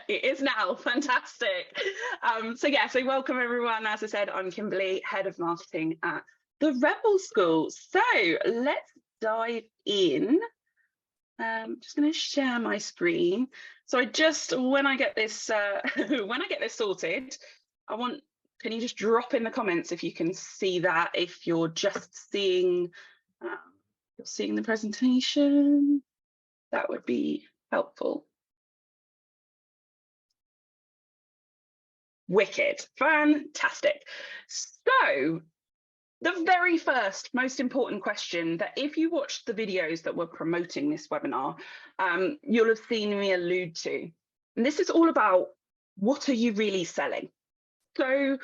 It is now. Fantastic. So welcome everyone. As I said, I'm Kimberley, Head of Marketing at the Rebel School. So let's dive in. Just going to share my screen. So when I get this sorted, can you just drop in the comments if you can see that, if you're just seeing the presentation? That would be helpful. Wicked, fantastic. So the very first most important question that if you watched the videos that were promoting this webinar, you'll have seen me allude to. And this is all about, what are you really selling? So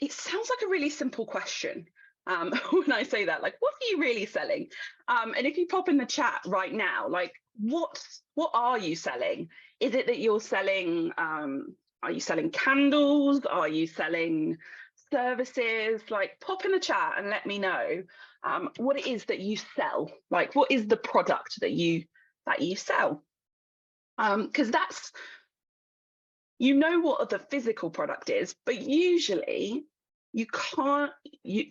it sounds like a really simple question when I say that, like, what are you really selling? And if you pop in the chat right now, like, what are you selling? Is it that you're selling, are you selling candles? Are you selling services? Like, pop in the chat and let me know what it is that you sell. Like, what is the product that you sell? Because that's, you know what the physical product is, but usually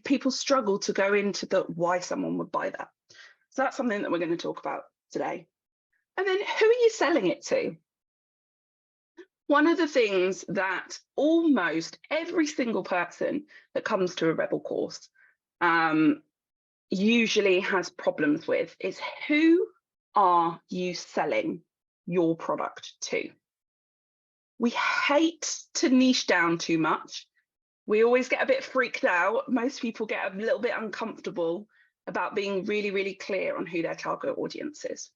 people struggle to go into the why someone would buy that. So that's something that we're going to talk about today. And then, who are you selling it to? One of the things that almost every single person that comes to a Rebel course usually has problems with is, who are you selling your product to? We hate to niche down too much. We always get a bit freaked out. Most people get a little bit uncomfortable about being really, really clear on who their target audience is.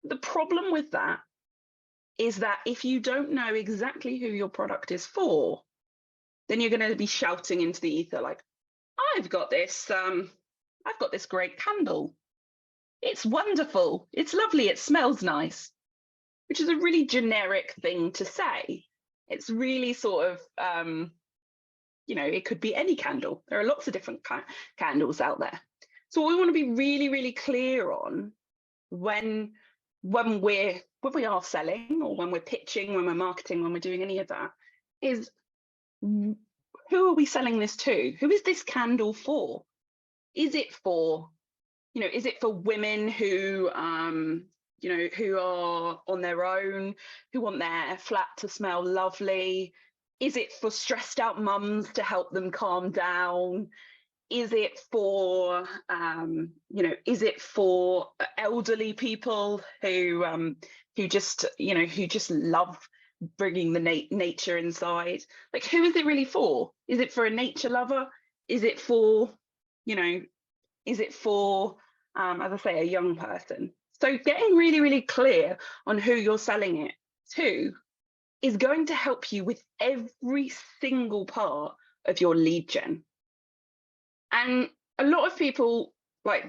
The problem with that is that if you don't know exactly who your product is for, then you're going to be shouting into the ether like, I've got this great candle. It's wonderful. It's lovely. It smells nice, which is a really generic thing to say. It's really sort of, it could be any candle. There are lots of different candles out there. So what we want to be really, really clear on when we are selling, or when we're pitching, when we're marketing, when we're doing any of that, is, who are we selling this to? Who is this candle for? Is it for, is it for women who, who are on their own, who want their flat to smell lovely? Is it for stressed out mums to help them calm down? Is it for, is it for elderly people who just love bringing the nature inside? Like, who is it really for? Is it for a nature lover? Is it for, as I say, a young person? So getting really, really clear on who you're selling it to is going to help you with every single part of your lead gen. And a lot of people are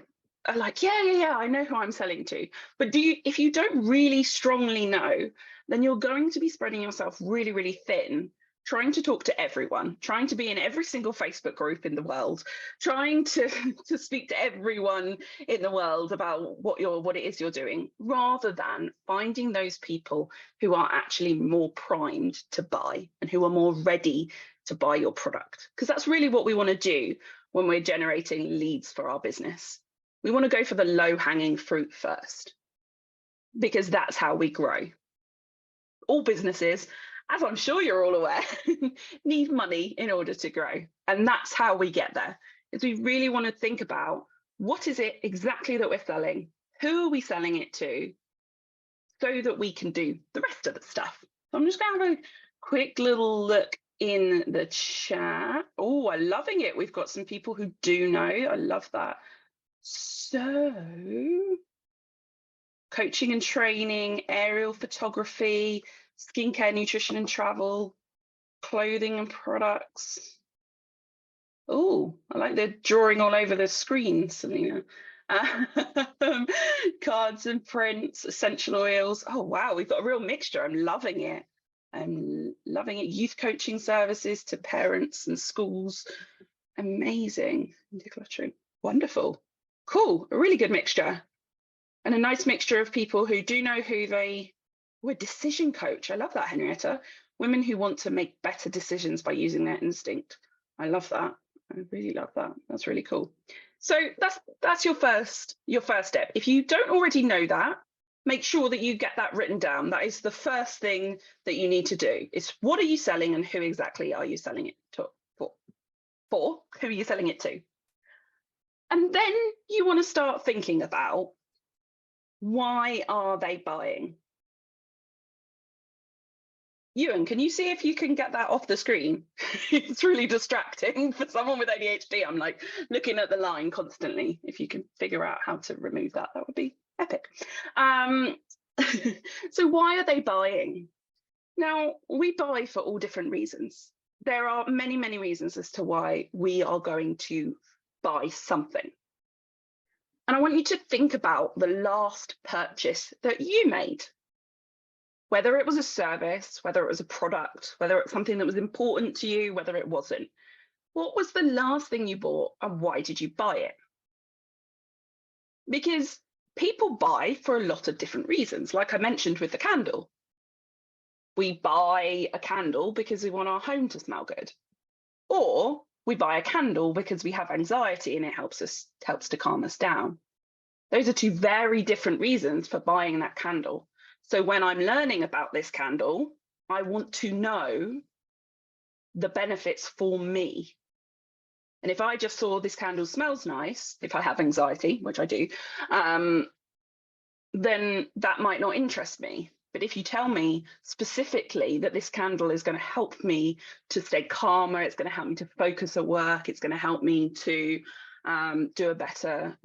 like, yeah, I know who I'm selling to. But if you don't really strongly know, then you're going to be spreading yourself really, really thin, trying to talk to everyone, trying to be in every single Facebook group in the world, trying to speak to everyone in the world about what it is you're doing, rather than finding those people who are actually more primed to buy and who are more ready to buy your product. Because that's really what we want to do when we're generating leads for our business. We want to go for the low-hanging fruit first, because that's how we grow. All businesses, as I'm sure you're all aware, need money in order to grow. And that's how we get there, is we really want to think about, what is it exactly that we're selling? Who are we selling it to? So that we can do the rest of the stuff. So I'm just going to have a quick little look in the chat. Oh, I'm loving it. We've got some people who do know. I love that. So, coaching and training, aerial photography, skincare, nutrition and travel, clothing and products. Oh, I like the drawing all over the screen, Selena. Cards and prints, essential oils. Oh, wow, we've got a real mixture. I'm loving it. I'm loving it. Youth coaching services to parents and schools. Amazing. Decluttering. Wonderful. Cool. A really good mixture. and a nice mixture of people who do know who they were. Decision coach. I love that, Henrietta. Women who want to make better decisions by using their instinct. I love that. I really love that. That's really cool. So that's your first step. If you don't already know that, make sure that you get that written down. That is the first thing that you need to do. It's what are you selling and who exactly are you selling it to for? Who are you selling it to? And then you want to start thinking about, why are they buying? Ewan, can you see if you can get that off the screen? It's really distracting for someone with ADHD. I'm like looking at the line constantly. If you can figure out how to remove that, that would be epic. So why are they buying? Now, we buy for all different reasons. There are many, many reasons as to why we are going to buy something. And I want you to think about the last purchase that you made. Whether it was a service, whether it was a product, whether it's something that was important to you, whether it wasn't. What was the last thing you bought and why did you buy it? Because people buy for a lot of different reasons, like I mentioned with the candle. We buy a candle because we want our home to smell good. Or we buy a candle because we have anxiety and it helps to calm us down. Those are two very different reasons for buying that candle. So when I'm learning about this candle, I want to know the benefits for me. And if I just saw this candle smells nice, if I have anxiety, which I do, then that might not interest me. But if you tell me specifically that this candle is going to help me to stay calmer, it's going to help me to focus at work, it's going to help me to do a better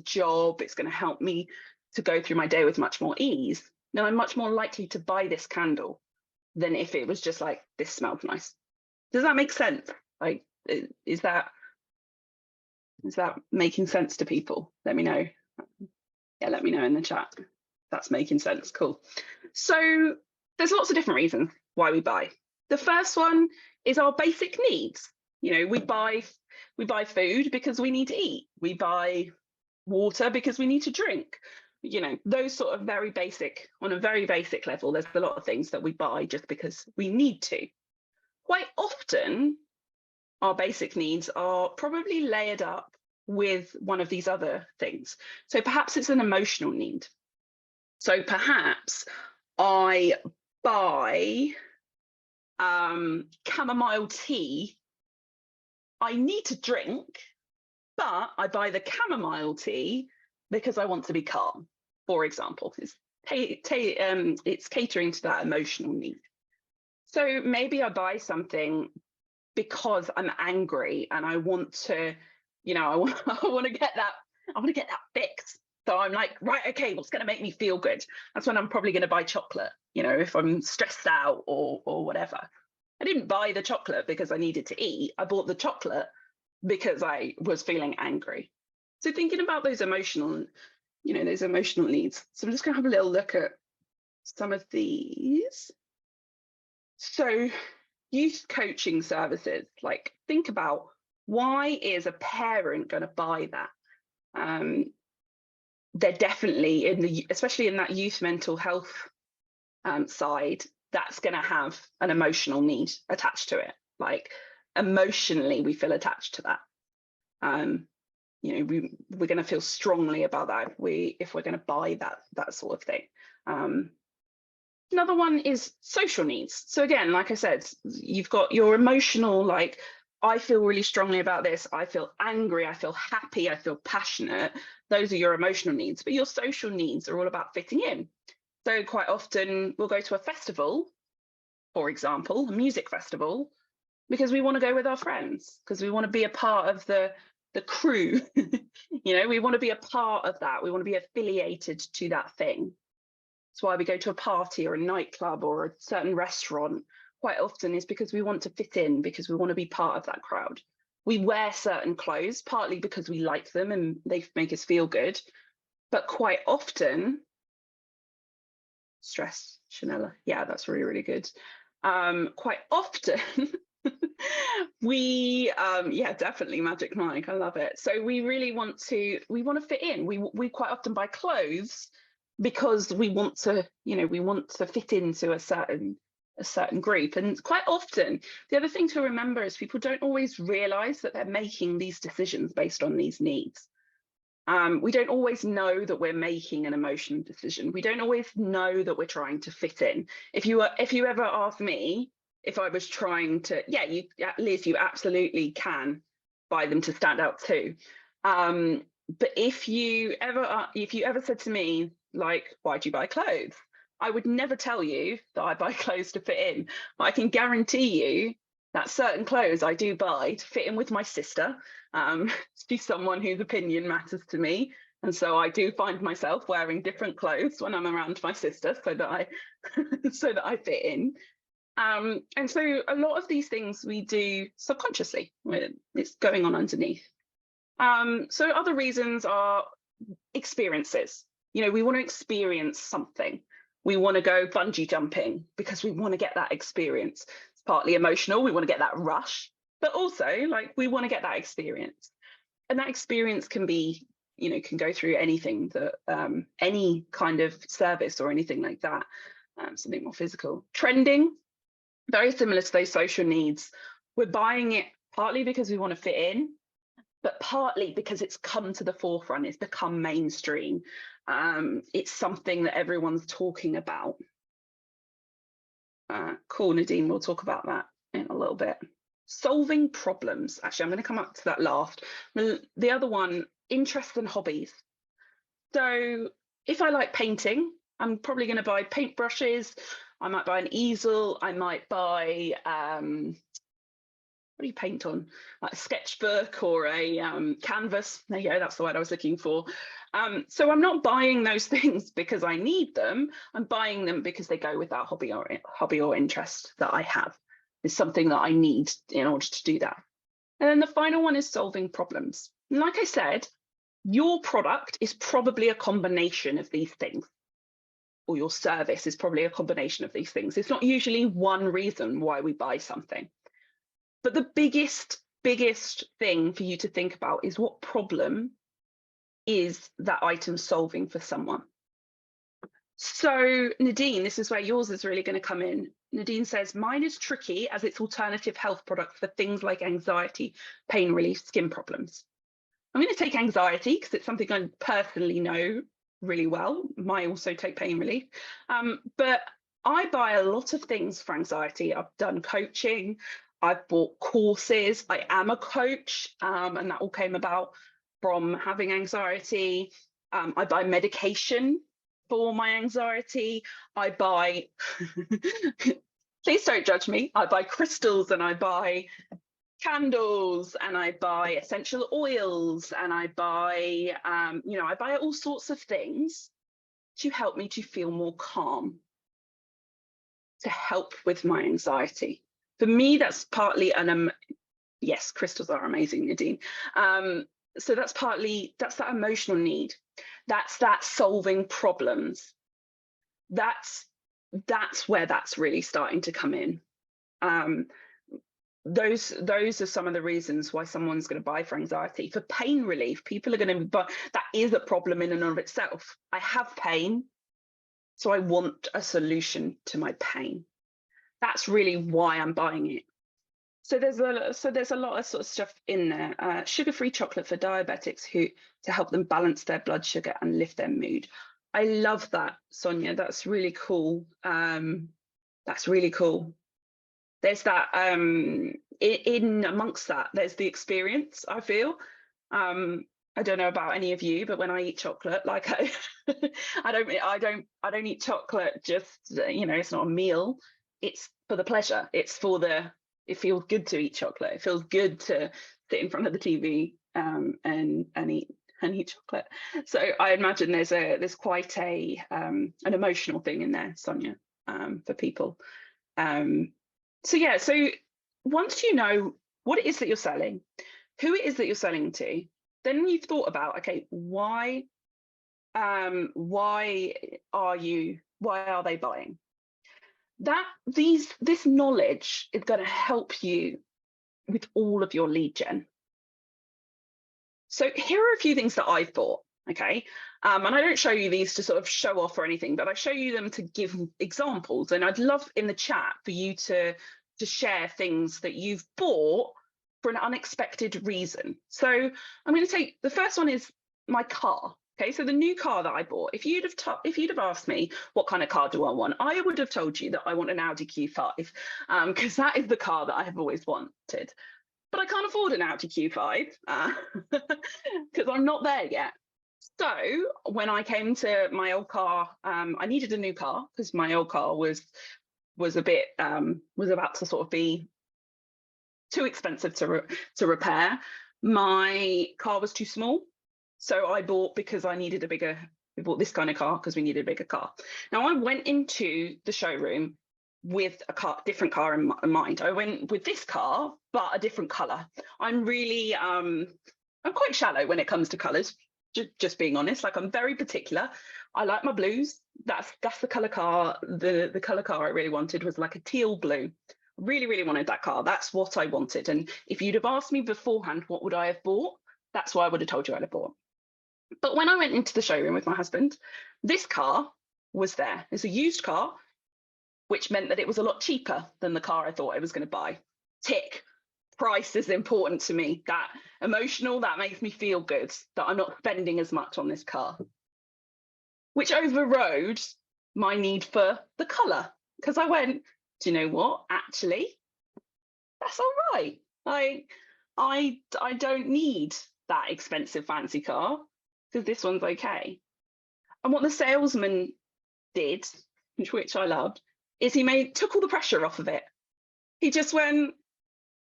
job, it's going to help me to go through my day with much more ease, then I'm much more likely to buy this candle than if it was just like, this smells nice. Does that make sense? Like, is that making sense to people? Let me know. Yeah, let me know in the chat. That's making sense. Cool. So there's lots of different reasons why we buy. The first one is our basic needs. You know, we buy food because we need to eat. We buy water because we need to drink. You know, those sort of very basic, on a very basic level, there's a lot of things that we buy just because we need to. Quite often, our basic needs are probably layered up with one of these other things. So perhaps it's an emotional need. So perhaps I buy chamomile tea. I need to drink, but I buy the chamomile tea because I want to be calm, for example. It's catering to that emotional need. So maybe I buy something because I'm angry and I want to, you know, I want to get that fixed. So I'm like, right, okay, what's going to make me feel good? That's when I'm probably going to buy chocolate, you know, if I'm stressed out or whatever. I didn't buy the chocolate because I needed to eat. I bought the chocolate because I was feeling angry. So thinking about those emotional, you know, those emotional needs. So I'm just going to have a little look at some of these. So youth coaching services, like think about, why is a parent going to buy that? They're definitely especially in that youth mental health side, that's going to have an emotional need attached to it. Like emotionally, we feel attached to that. You know, we're going to feel strongly about that if we're going to buy that sort of thing. Another one is social needs. So again, like I said, you've got your emotional, like, I feel really strongly about this. I feel angry. I feel happy. I feel passionate. Those are your emotional needs. But your social needs are all about fitting in. So quite often we'll go to a festival, for example, a music festival, because we want to go with our friends, because we want to be a part of the crew. You know, we want to be a part of that. We want to be affiliated to that thing. That's why we go to a party or a nightclub or a certain restaurant. Quite often is because we want to fit in, because we want to be part of that crowd. We wear certain clothes partly because we like them and they make us feel good, but quite often, stress, Chanela, yeah, that's really, really good. Quite often We yeah, definitely magic Mike, I love it. So we really want to fit in. We quite often buy clothes because we want to, we want to fit into a certain group. And quite often the other thing to remember is people don't always realize that they're making these decisions based on these needs. We don't always know that we're making an emotional decision. We don't always know that we're trying to fit in. If you ever ask me if I was trying to, yeah, Liz, you absolutely can buy them to stand out too. But if you ever said to me, like, why do you buy clothes? I would never tell you that I buy clothes to fit in. But I can guarantee you that certain clothes I do buy to fit in with my sister. She's someone whose opinion matters to me. And so I do find myself wearing different clothes when I'm around my sister so that I so that I fit in. And so a lot of these things we do subconsciously. It's going on underneath. So other reasons are experiences. We want to experience something. We want to go bungee jumping because we want to get that experience. It's partly emotional. We want to get that rush, but also like we want to get that experience. And that experience can be, can go through anything that, any kind of service or anything like that, something more physical. Trending, very similar to those social needs. We're buying it partly because we want to fit in, but partly because it's come to the forefront, it's become mainstream. It's something that everyone's talking about. Cool, Nadine, we'll talk about that in a little bit. Solving problems. Actually, I'm going to come up to that last. The other one, interests and hobbies. So if I like painting, I'm probably going to buy paintbrushes. I might buy an easel. I might buy what do you paint on? Like a sketchbook or a canvas. There you go, that's the word I was looking for. So I'm not buying those things because I need them. I'm buying them because they go with that hobby or interest that I have. It's something that I need in order to do that. And then the final one is solving problems. And like I said, your product is probably a combination of these things, or your service is probably a combination of these things. It's not usually one reason why we buy something. But the biggest thing for you to think about is what problem is that item solving for someone. So Nadine, this is where yours is really going to come in. Nadine says, mine is tricky as it's alternative health product for things like anxiety, pain relief, skin problems. I'm going to take anxiety because it's something I personally know really well. Might also take pain relief. But I buy a lot of things for anxiety. I've done coaching. I've bought courses. I am a coach, and that all came about from having anxiety. I buy medication for my anxiety. I buy, please don't judge me. I buy crystals and I buy candles and I buy essential oils and I buy, I buy all sorts of things to help me to feel more calm, to help with my anxiety. For me, that's partly yes, crystals are amazing, Nadine. So that's that emotional need. That's that solving problems. That's where that's really starting to come in. Those are some of the reasons why someone's going to buy for anxiety. For pain relief, people are going to buy. That is a problem in and of itself. I have pain, so I want a solution to my pain. That's really why I'm buying it. So there's a lot of sort of stuff in there. Sugar-free chocolate for diabetics to help them balance their blood sugar and lift their mood. I love that, Sonia. That's really cool. That's really cool. There's that in amongst that. There's the experience. I feel. I don't know about any of you, but when I eat chocolate, like I don't eat chocolate just it's not a meal. It's for the pleasure. It's for it feels good to eat chocolate. It feels good to sit in front of the TV and eat chocolate. So I imagine there's quite an emotional thing in there, Sonia, for people. So yeah, so once you know what it is that you're selling, who it is that you're selling to, then you've thought about, okay, why are they buying? this knowledge is going to help you with all of your lead gen. So here are a few things that I've thought, okay? And I don't show you these to sort of show off or anything, but I show you them to give examples. And I'd love in the chat for you to share things that you've bought for an unexpected reason. So I'm going to take, the first one is my car. Okay, so the new car that I bought, if you'd have asked me what kind of car do I want, I would have told you that I want an Audi Q5, because that is the car that I have always wanted. But I can't afford an Audi Q5 because I'm not there yet. So when I came to my old car, I needed a new car because my old car was a bit was about to sort of be too expensive to repair. My car was too small, so I bought, because I needed a bigger. We bought this kind of car because we needed a bigger car. Now I went into the showroom with a different car in mind. I went with this car, but a different color. I'm really, I'm quite shallow when it comes to colors, just being honest. Like, I'm very particular. I like my blues. That's the color car. The color car I really wanted was like a teal blue. Really, really wanted that car. That's what I wanted. And if you'd have asked me beforehand, what would I have bought? That's what I would have told you I'd have bought. But when I went into the showroom with my husband, this car was there. It's a used car, which meant that it was a lot cheaper than the car I thought I was going to buy. Tick. Price is important to me. That emotional, that makes me feel good, that I'm not spending as much on this car. Which overrode my need for the colour, because I went, do you know what? Actually, that's all right. I don't need that expensive fancy car, because this one's okay. And what the salesman did, which I loved, is he took all the pressure off of it. He just went,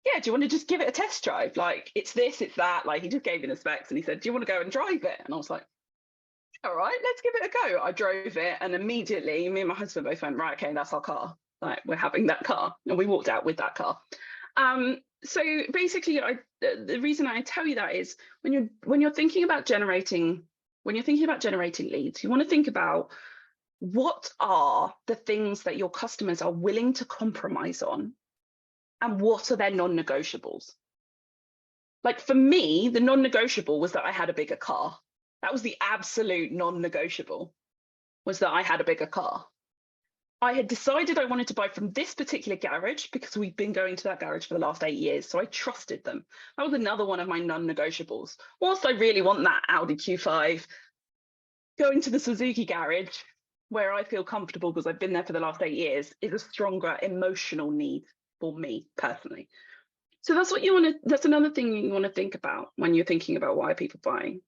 yeah, do you want to just give it a test drive? Like, it's this, it's that. Like, he just gave me the specs and he said, do you want to go and drive it? And I was like, all right, let's give it a go. I drove it, and immediately me and my husband both went, right, okay, that's our car. Like, we're having that car. And we walked out with that car. So basically, the reason I tell you that is when you're thinking about generating leads, you want to think about, what are the things that your customers are willing to compromise on, and what are their non-negotiables? Like, for me, the non-negotiable was that I had a bigger car. That was the absolute non-negotiable, was that I had a bigger car. I had decided I wanted to buy from this particular garage because we've been going to that garage for the last 8 years, so I trusted them. That was another one of my non-negotiables. Whilst I really want that Audi Q5, going to the Suzuki garage, where I feel comfortable because I've been there for the last 8 years, is a stronger emotional need for me personally. So that's what you want to, that's another thing you want to think about when you're thinking about why are people buying.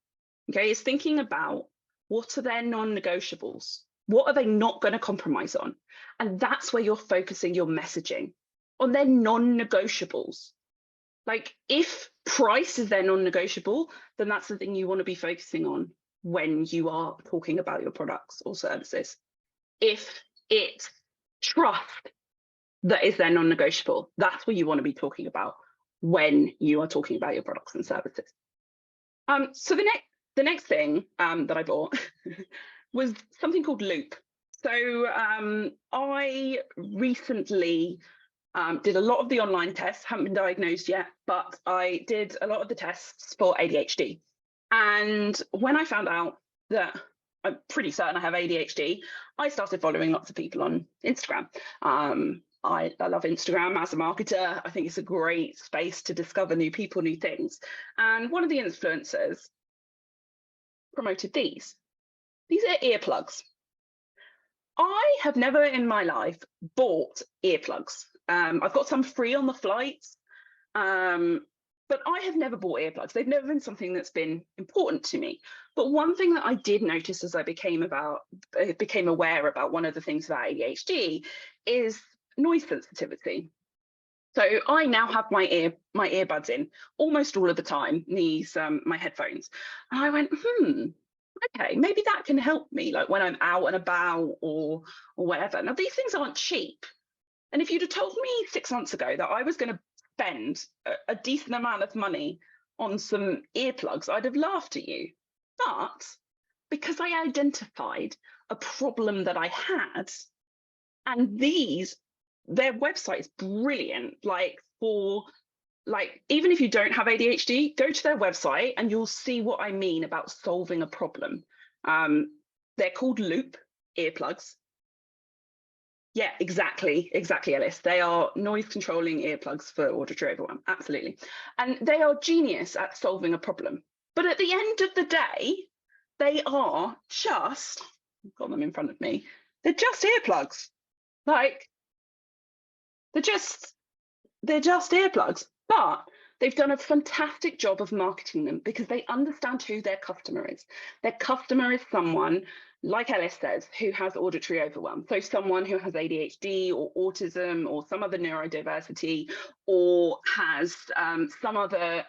Okay, is thinking about, what are their non-negotiables? What are they not going to compromise on? And that's where you're focusing your messaging, on their non-negotiables. Like, if price is their non-negotiable, then that's the thing you want to be focusing on when you are talking about your products or services. If it's trust that is their non-negotiable, that's what you want to be talking about when you are talking about your products and services. So the next thing that I bought was something called Loop. So I recently did a lot of the online tests, haven't been diagnosed yet, but I did a lot of the tests for ADHD. And when I found out that I'm pretty certain I have ADHD, I started following lots of people on Instagram. I love Instagram as a marketer. I think it's a great space to discover new people, new things. And one of the influencers promoted these. These are earplugs. I have never in my life bought earplugs. I've got some free on the flights, but I have never bought earplugs. They've never been something that's been important to me. But one thing that I did notice as I became aware about one of the things about ADHD is noise sensitivity. So I now have my earbuds in almost all of the time, these my headphones. And I went, okay, maybe that can help me, like when I'm out and about or whatever. Now, these things aren't cheap. And if you'd have told me 6 months ago that I was going to spend a decent amount of money on some earplugs, I'd have laughed at you. But because I identified a problem that I had, And their website is brilliant. Even if you don't have ADHD, go to their website and you'll see what I mean about solving a problem. They're called Loop earplugs. Yeah, exactly, Ellis. They are noise controlling earplugs for auditory overwhelm. Absolutely. And they are genius at solving a problem. But at the end of the day, they are just, I've got them in front of me, they're just earplugs. Like, they're just earplugs. But they've done a fantastic job of marketing them because they understand who their customer is. Their customer is someone, like Ellis says, who has auditory overwhelm. So someone who has ADHD or autism or some other neurodiversity or has some other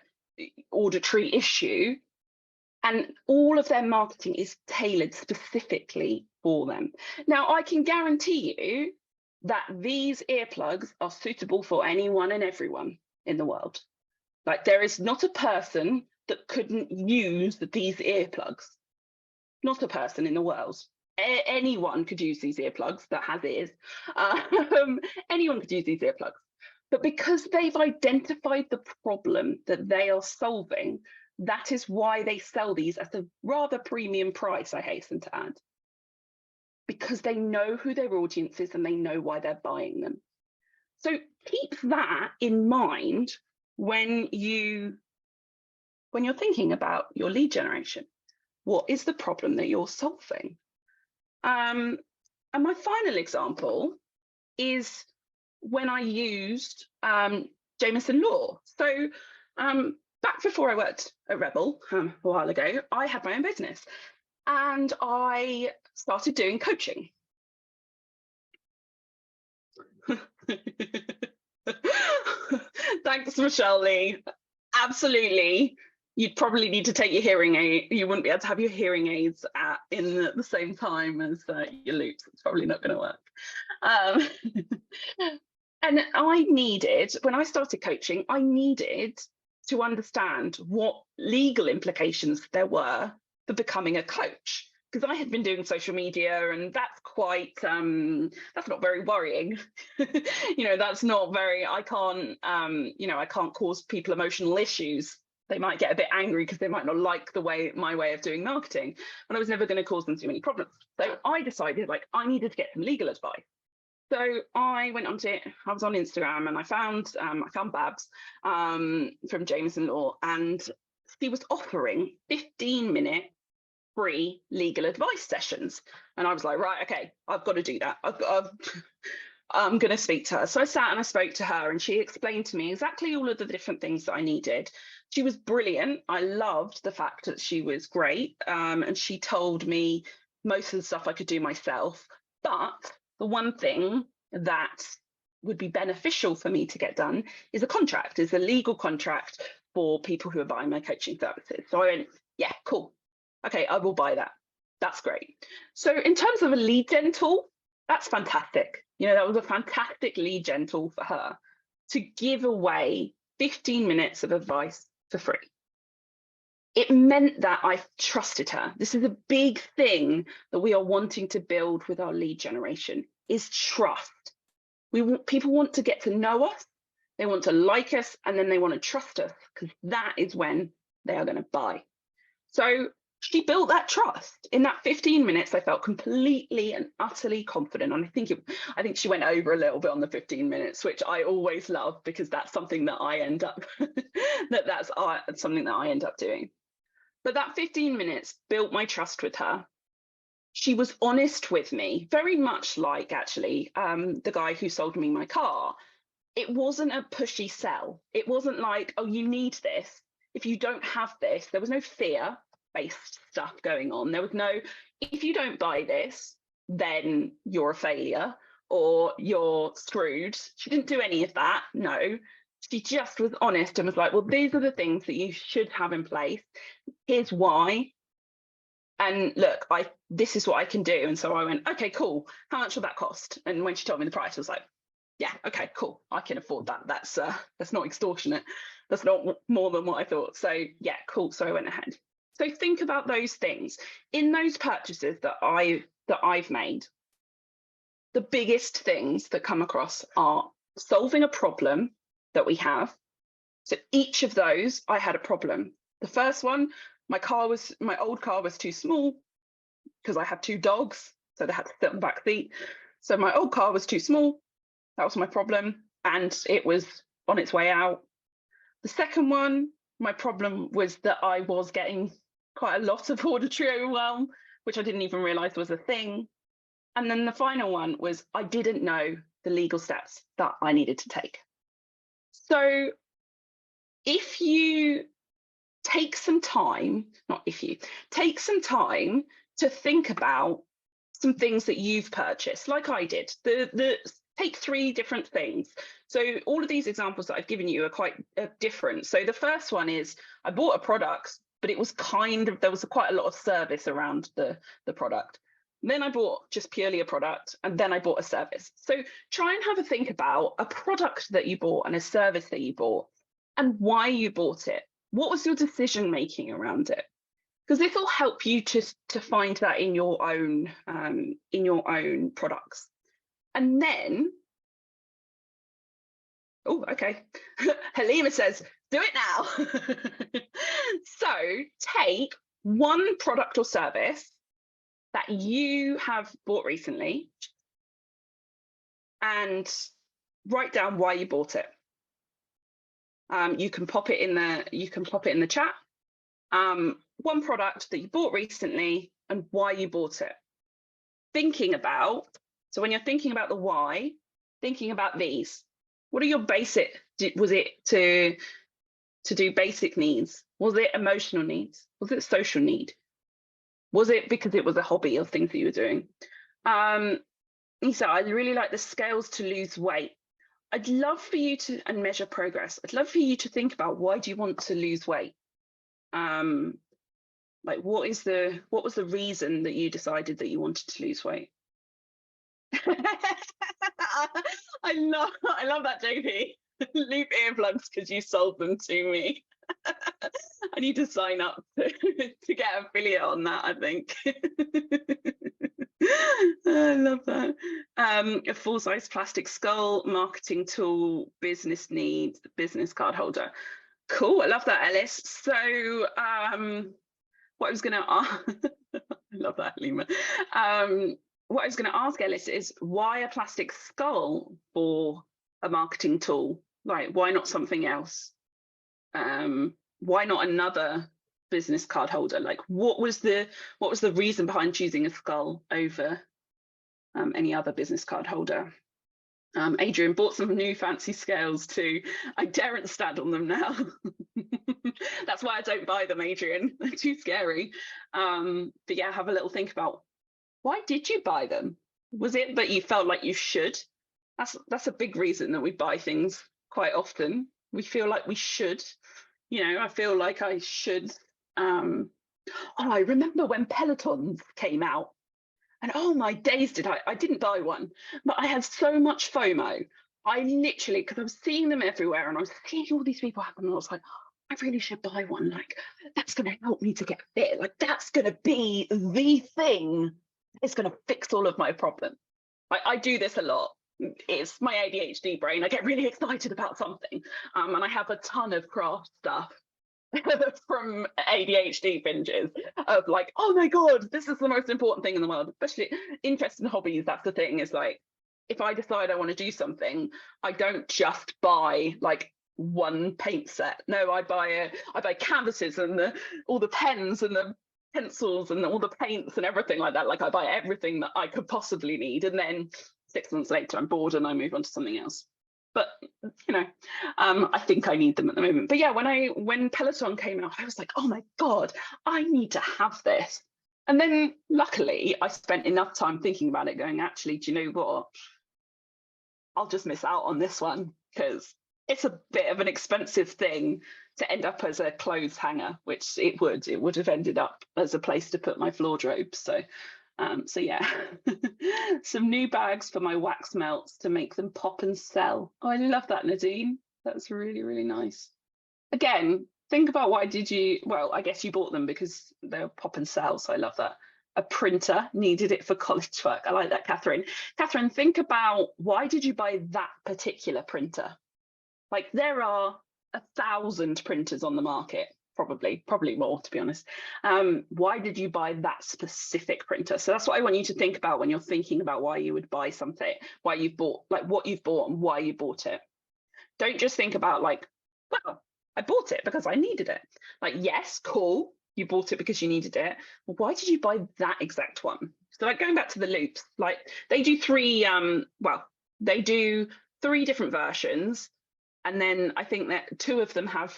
auditory issue. And all of their marketing is tailored specifically for them. Now, I can guarantee you that these earplugs are suitable for anyone and everyone in the world. Like, there is not a person that couldn't use these earplugs. Not a person in the world. Anyone could use these earplugs that has ears. Anyone could use these earplugs. But because they've identified the problem that they are solving, that is why they sell these at a rather premium price, I hasten to add. Because they know who their audience is and they know why they're buying them. So keep that in mind when you're thinking about your lead generation. What is the problem that you're solving? And my final example is when I used Jameson Law. So back before I worked at Rebel a while ago, I had my own business and I started doing coaching. Thanks, Michelle Lee. Absolutely. You'd probably need to take your hearing aid. You wouldn't be able to have your hearing aids in the same time as your loops. It's probably not going to work. And I needed, when I started coaching, I needed to understand what legal implications there were for becoming a coach. Because I had been doing social media and that's quite, that's not very worrying. That's not very, I can't cause people emotional issues. They might get a bit angry because they might not like my way of doing marketing, and I was never going to cause them too many problems. So I decided I needed to get some legal advice. So I went I was on Instagram and I found Babs from Jameson Law, and she was offering 15-minute free legal advice sessions. And I was like, right, okay, I've got to do that. I'm going to speak to her. So I sat and I spoke to her and she explained to me exactly all of the different things that I needed. She was brilliant. I loved the fact that she was great. And she told me most of the stuff I could do myself. But the one thing that would be beneficial for me to get done is a legal contract for people who are buying my coaching services. So I went, yeah, cool. Okay, I will buy that. That's great. So in terms of a lead gen tool, that's fantastic. That was a fantastic lead gen tool for her to give away 15 minutes of advice for free. It meant that I trusted her. This is a big thing that we are wanting to build with our lead generation, is trust. People want to get to know us, they want to like us, and then they want to trust us, because that is when they are going to buy. So she built that trust. In that 15 minutes, I felt completely and utterly confident. And I think she went over a little bit on the 15 minutes, which I always love, because that's something that I end up something that I end up doing. But that 15 minutes built my trust with her. She was honest with me, very much like actually the guy who sold me my car. It wasn't a pushy sell. It wasn't like, oh, you need this. If you don't have this, there was no fear-based stuff going on. There was no, if you don't buy this, then you're a failure or you're screwed. She didn't do any of that. No, she just was honest and was like, well, these are the things that you should have in place. Here's why. And look, this is what I can do. And so I went, okay, cool. How much will that cost? And when she told me the price, I was like, yeah, okay, cool. I can afford that. That's not extortionate. That's not more than what I thought. So yeah, cool. So I went ahead. So think about those things in those purchases that I've made. the biggest things that come across are solving a problem that we have. So each of those, I had a problem. The first one, my old car was too small because I had 2 dogs, so they had to sit on the back seat. So my old car was too small. That was my problem, and it was on its way out. The second one, my problem was that I was getting quite a lot of auditory overwhelm, which I didn't even realize was a thing. And then the final one was I didn't know the legal steps that I needed to take. So if you take some time, take some time to think about some things that you've purchased, like I did. Take 3 different things. So all of these examples that I've given you are quite different. So the first one is I bought a product, but it was there was quite a lot of service around the product. Then I bought just purely a product, and then I bought a service. So try and have a think about a product that you bought and a service that you bought and why you bought it. What was your decision making around it? Because this will help you to find that in your own products. And then, oh, okay. Halima says, do it now. So take one product or service that you have bought recently and write down why you bought it. You can pop it in the chat. One product that you bought recently and why you bought it. So when you're thinking about the why, thinking about these. What are your basic? Was it to do basic needs? Was it emotional needs? Was it social need? Was it because it was a hobby or things that you were doing? Lisa, I really like the scales to lose weight. I'd love for you to measure progress. I'd love for you to think about why do you want to lose weight? Like what was the reason that you decided that you wanted to lose weight? I love that, JP. Loop earplugs because you sold them to me. I need to sign up to get affiliate on that, I think. I love that. A full-size plastic skull, marketing tool, business needs, business card holder. Cool, I love that, Ellis. So what I was going to ask, I love that, Lima. What I was going to ask Ellis is why a plastic skull for a marketing tool? Like, why not something else? Why not another business card holder? Like, what was the reason behind choosing a skull over any other business card holder? Adrian bought some new fancy scales too. I daren't stand on them now. That's why I don't buy them, Adrian. They're too scary. But yeah, have a little think about why did you buy them? Was it that you felt like you should? That's a big reason that we buy things quite often. We feel like we should. You know, I feel like I should. I remember when Pelotons came out. And oh my days, I didn't buy one, but I had so much FOMO. I literally, because I was seeing them everywhere and I was seeing all these people happen, and I was like, I really should buy one. Like, that's going to help me to get fit. Like, that's going to be the thing. It's going to fix all of my problems. I do this a lot. It's my ADHD brain. I get really excited about something. And I have a ton of craft stuff from ADHD binges of like, oh my God, this is the most important thing in the world, especially interest in hobbies. That's the thing, is like, if I decide I want to do something, I don't just buy like one paint set. No, I buy canvases and all the pens and the pencils and all the paints and everything like that. Like, I buy everything that I could possibly need, and then 6 months later I'm bored and I move on to something else. But you know, I think I need them at the moment. But yeah, when Peloton came out, I was like, oh my God, I need to have this. And then luckily I spent enough time thinking about it, going, actually, do you know what? I'll just miss out on this one because it's a bit of an expensive thing to end up as a clothes hanger, which it would have ended up as a place to put my floor robes. So yeah, some new bags for my wax melts to make them pop and sell. Oh, I love that, Nadine. That's really, really nice. Again, think about why did you, well, I guess you bought them because they'll pop and sell. So I love that. a printer, needed it for college work. I like that, Catherine. Catherine, think about, why did you buy that particular printer? Like, there are 1,000 printers on the market, probably more, to be honest. Why did you buy that specific printer? So that's what I want you to think about when you're thinking about why you would buy something, why you've bought, like what you've bought and why you bought it. Don't just think about like, well, I bought it because I needed it. Like, yes, cool, you bought it because you needed it. Well, why did you buy that exact one? So like going back to the loops, like they do three different versions. And then I think that 2 of them have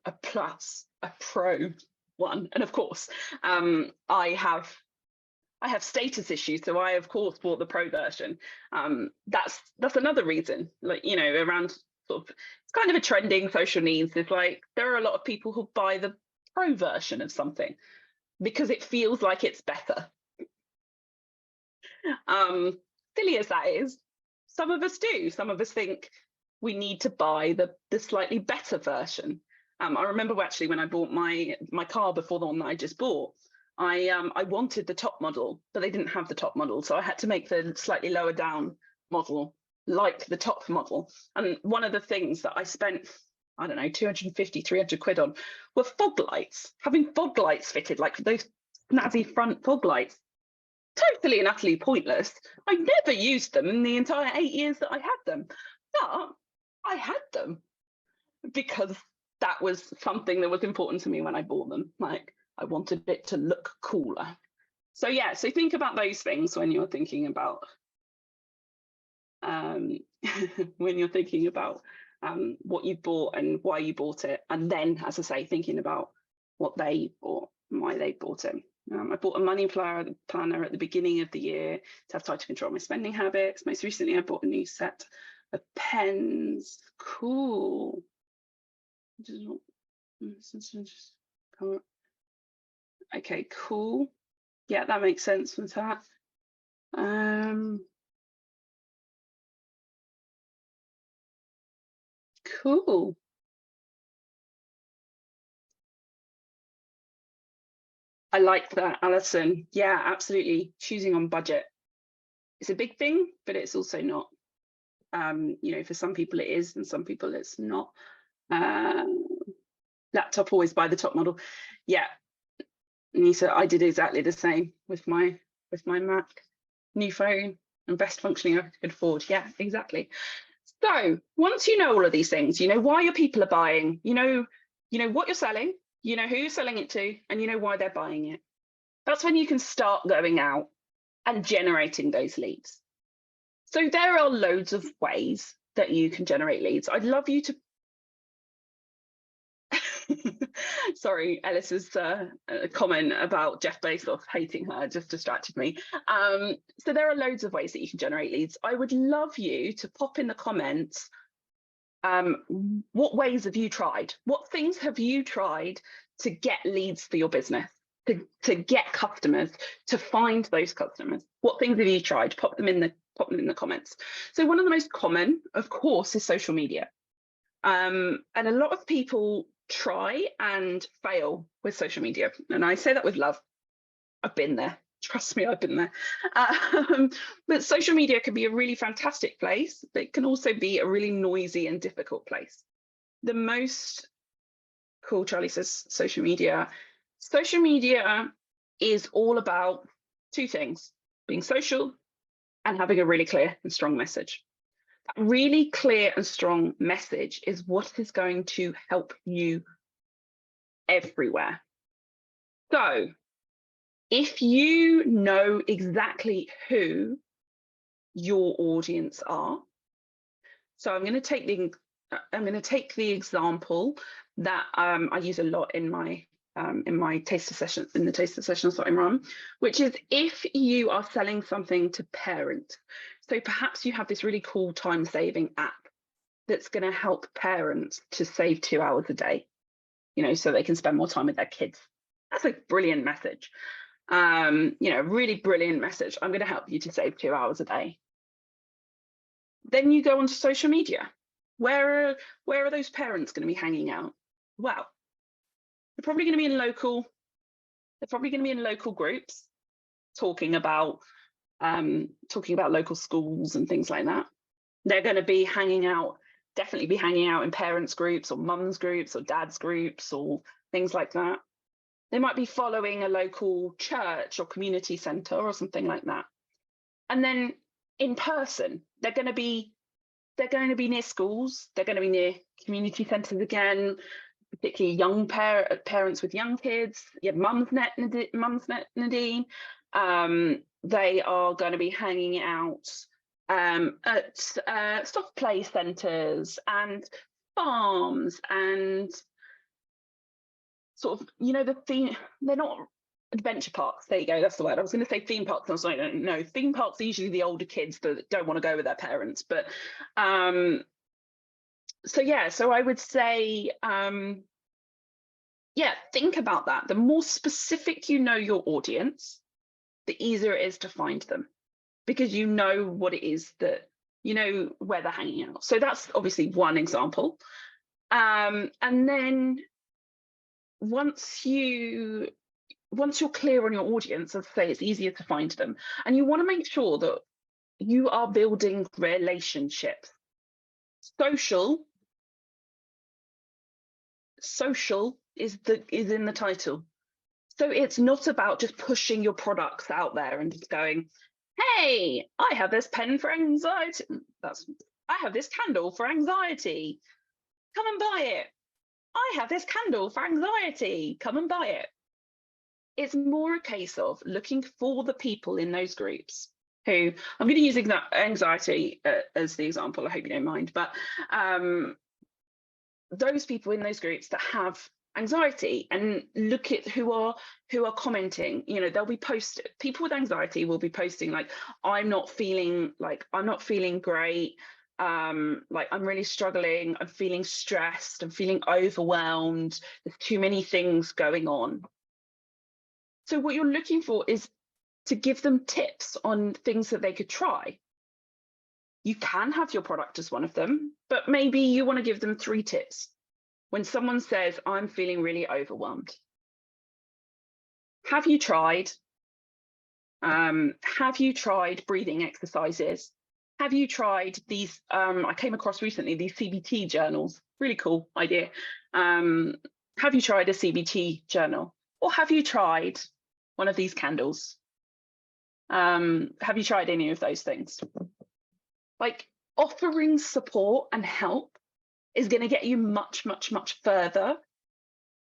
a plus, a pro one. And of course, I have status issues, so I of course bought the pro version. That's another reason, like, you know, around sort of, it's kind of a trending social needs. It's like there are a lot of people who buy the pro version of something because it feels like it's better. Silly as that is, some of us do. Some of us think we need to buy the slightly better version. I remember actually when I bought my car before the one that I just bought, I wanted the top model, but they didn't have the top model, so I had to make the slightly lower down model like the top model. And one of the things that I spent, I don't know, 250, 300 quid on were fog lights. Having fog lights fitted, like those snazzy front fog lights, totally and utterly pointless. I never used them in the entire 8 years that I had them, but I had them because that was something that was important to me when I bought them. Like, I wanted it to look cooler. So yeah, so think about those things when you're thinking about what you bought and why you bought it. And then, as I say, thinking about what they bought and why they bought it. I bought a money planner at the beginning of the year to have time to control my spending habits. Most recently, I bought a new set of pens. Cool. Okay, cool. Yeah, that makes sense with that. Cool. I like that, Alison. Yeah, absolutely. Choosing on budget. It's a big thing, but it's also not. You know, for some people it is, and some people it's not. Laptop, always buy the top model. Yeah, Nisa, I did exactly the same with my Mac. New phone and best functioning I could afford. Yeah, exactly. So once you know all of these things, you know why your people are buying, you know what you're selling, you know who you're selling it to, and you know why they're buying it. That's when you can start going out and generating those leads. So there are loads of ways that you can generate leads. I'd love you to sorry, Ellis's comment about Jeff Bezos hating her just distracted me. So there are loads of ways that you can generate leads. I would love you to pop in the comments, what ways have you tried? What things have you tried to get leads for your business, to get customers, to find those customers? What things have you tried? Pop them in the comments. So one of the most common, of course, is social media. And a lot of people try and fail with social media. And I say that with love. I've been there. Trust me, I've been there. But social media can be a really fantastic place, but it can also be a really noisy and difficult place. The most cool, Charlie says, social media. Social media is all about 2 things: being social and having a really clear and strong message. That really clear and strong message is what is going to help you everywhere. So if you know exactly who your audience are, so I'm going to take the example that I use a lot in my taster sessions, in the taster sessions that I run, which is if you are selling something to parents. So perhaps you have this really cool time-saving app that's going to help parents to save 2 hours a day, you know, so they can spend more time with their kids. That's a brilliant message. You know, really brilliant message. I'm going to help you to save 2 hours a day. Then you go onto social media. Where are those parents going to be hanging out? Well, they're probably going to be in local They're probably going to be in local groups talking about local schools and things like that. They're going to be hanging out, definitely be hanging out in parents groups or mums groups or dads groups or things like that. They might be following a local church or community centre or something like that. And then in person, they're going to be near schools. They're going to be near community centres again, particularly young parents with young kids. Yeah, Mumsnet Nadine. They are going to be hanging out at soft play centres and farms and sort of, the theme. They're not adventure parks. There you go. That's the word. I was going to say theme parks. I was like, no, theme parks are usually the older kids that don't want to go with their parents. But so I would say, think about that. The more specific you know your audience, the easier it is to find them, because you know what it is that, where they're hanging out. So that's obviously one example. And then once you're clear on your audience, as I say, it's easier to find them. And you want to make sure that you are building relationships. Social is in the title. So it's not about just pushing your products out there and just going, hey, I have this pen for anxiety. I have this candle for anxiety. Come and buy it. I have this candle for anxiety. Come and buy it. It's more a case of looking for the people in those groups who, I'm going to use anxiety as the example. I hope you don't mind, but those people in those groups that have anxiety, and look at who are commenting. They'll be posted. People with anxiety will be posting like, I'm not feeling great. Like, I'm really struggling. I'm feeling stressed. I'm feeling overwhelmed. There's too many things going on. So what you're looking for is to give them tips on things that they could try. You can have your product as one of them, but maybe you want to give them 3 tips. When someone says, I'm feeling really overwhelmed, have you tried breathing exercises? Have you tried these? I came across recently these CBT journals. Really cool idea. Have you tried a CBT journal? Or have you tried one of these candles? Have you tried any of those things? Like, offering support and help is going to get you much, much, much further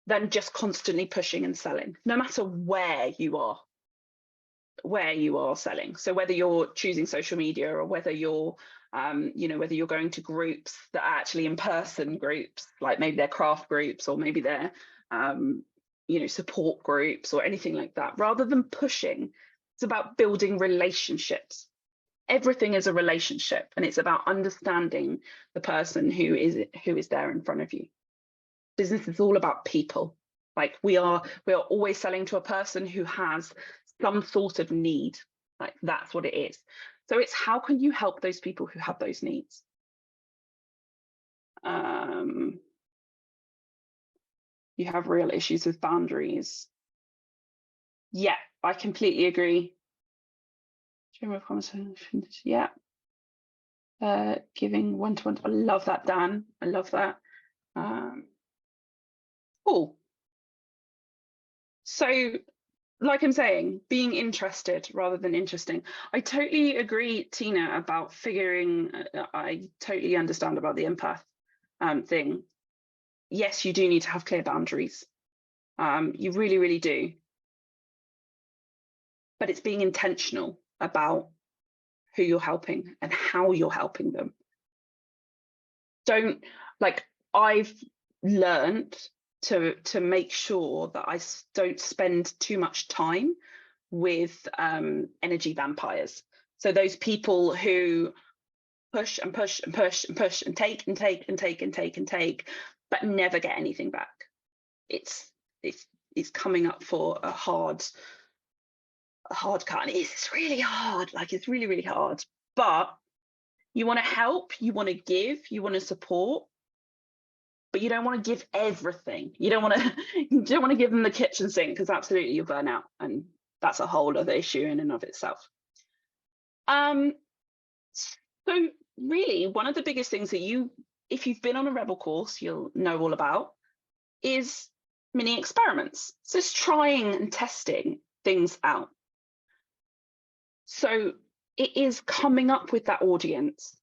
than just constantly pushing and selling, no matter where you are selling. So whether you're choosing social media, or whether you're whether you're going to groups that are actually in-person groups, like maybe they're craft groups, or maybe they're support groups or anything like that, rather than pushing, it's about building relationships. Everything is a relationship, and it's about understanding the person who is there in front of you. Business is all about people. Like, we are always selling to a person who has some sort of need. Like, that's what it is. So it's, how can you help those people who have those needs? You have real issues with boundaries. Yeah, I completely agree. Yeah. Giving one-to-one. I love that, Dan. I love that. Cool. So, like I'm saying, being interested rather than interesting. I totally agree, Tina, about figuring. I totally understand about the empath thing. Yes, you do need to have clear boundaries. You really, really do. But it's being intentional about who you're helping and how you're helping them. I've learned to make sure that I don't spend too much time with energy vampires. So those people who push and push and push and push and take and take and take and take and take, but never get anything back. It's coming up for a hard cut. And it's really hard. Like, it's really, really hard. But you want to help, you want to give, you want to support. but you don't want to give everything. You don't want to you don't want to give them the kitchen sink, because absolutely you'll burn out, and that's a whole other issue in and of itself. So really, one of the biggest things that if you've been on a Rebel course, you'll know all about is mini experiments. So it's trying and testing things out. So it is coming up with that audience,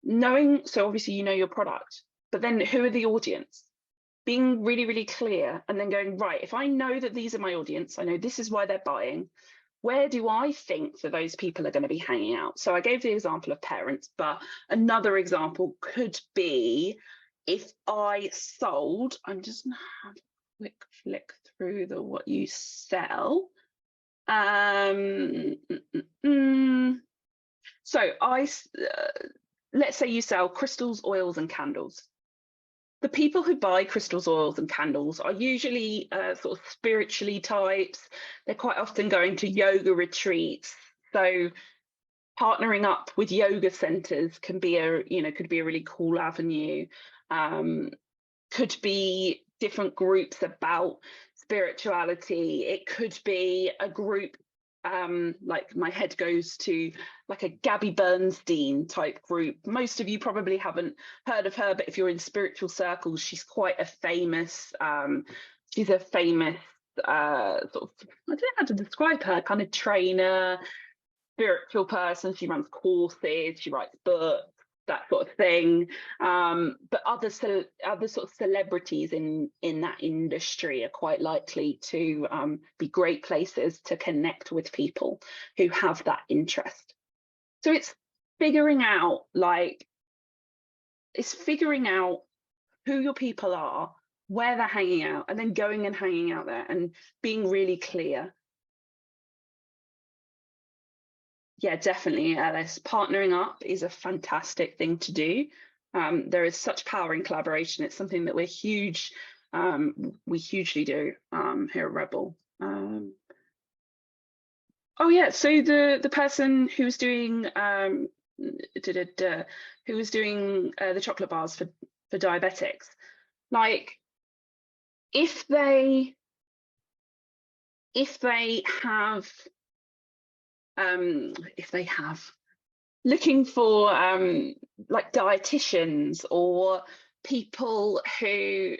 knowing, so obviously you know your product, but then who are the audience? Being really, really clear, and then going, right, if I know that these are my audience, I know this is why they're buying, where do I think that those people are going to be hanging out? So I gave the example of parents, but another example could be if I sold, I'm just going to have a quick flick through the what you sell. So let's say you sell crystals, oils, and candles. The people who buy crystals, oils, and candles are usually sort of spiritually types. They're quite often going to yoga retreats. So partnering up with yoga centers can be could be a really cool avenue. Could be different groups about spirituality. It could be a group, like my head goes to like a Gabby Bernstein type group. Most of you probably haven't heard of her, but if you're in spiritual circles, she's quite a famous, she's a famous sort of, I don't know how to describe her, kind of trainer, spiritual person. She runs courses, she writes books, that sort of thing. But other sort of celebrities in that industry are quite likely to be great places to connect with people who have that interest. So it's figuring out who your people are, where they're hanging out, and then going and hanging out there and being really clear. Yeah, definitely, Alice. Partnering up is a fantastic thing to do. There is such power in collaboration. It's something that we hugely do here at Rebel. Oh yeah, so the person who was doing the chocolate bars for diabetics, like if they have looking for like dietitians or people who,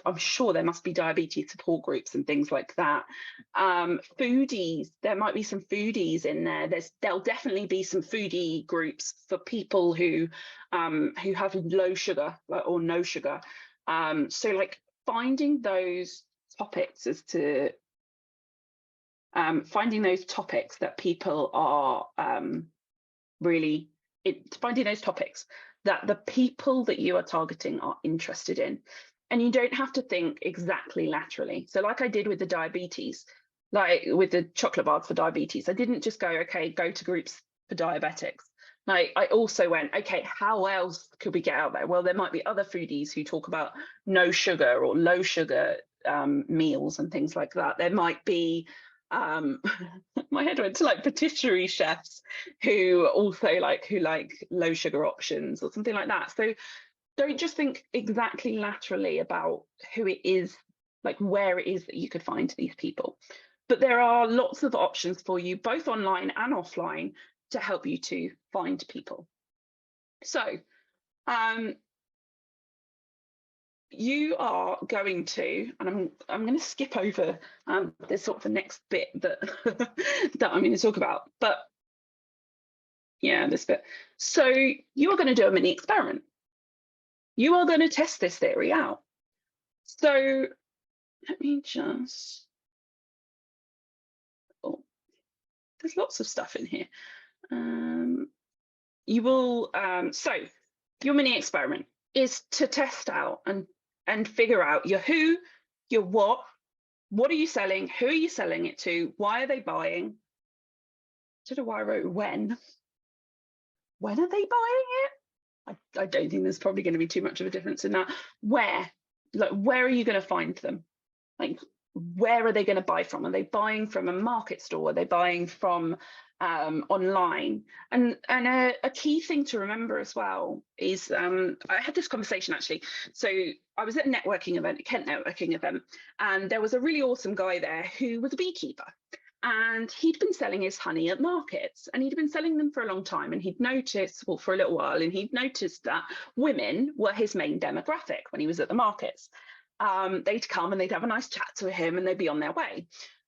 I'm sure there must be diabetes support groups and things like that. Foodies, there might be some foodies in there. There'll definitely be some foodie groups for people who have low sugar or no sugar. So like finding those topics finding those topics that people are finding those topics that the people that you are targeting are interested in. And you don't have to think exactly laterally. So like I did with the diabetes, like with the chocolate bars for diabetes, I didn't just go, okay, go to groups for diabetics. Like I also went, okay, how else could we get out there? Well, there might be other foodies who talk about no sugar or low sugar meals and things like that. There might be my head went to like patisserie chefs who like low sugar options or something like that. So don't just think exactly laterally about who it is, like where it is that you could find these people, but there are lots of options for you both online and offline to help you to find people. So you are going to, and I'm going to skip over this sort of the next bit that that I'm going to talk about, but yeah, this bit. So you are going to do a mini experiment. You are going to test this theory out. So let me just, oh, there's lots of stuff in here. You will, so your mini experiment is to test out and figure out your who, your what are you selling, who are you selling it to, why are they buying? I don't know why I wrote when are they buying it? I don't think there's probably going to be too much of a difference in that. Where are you going to find them? Like, where are they going to buy from? Are they buying from a market store? Are they buying from online. And a key thing to remember as well is I had this conversation actually. So I was at a networking event, a Kent networking event, and there was a really awesome guy there who was a beekeeper. And he'd been selling his honey at markets, and he'd been selling them for a long time. And he'd noticed, well, for a little while, and he'd noticed that women were his main demographic when he was at the markets. They'd come and they'd have a nice chat to him and they'd be on their way.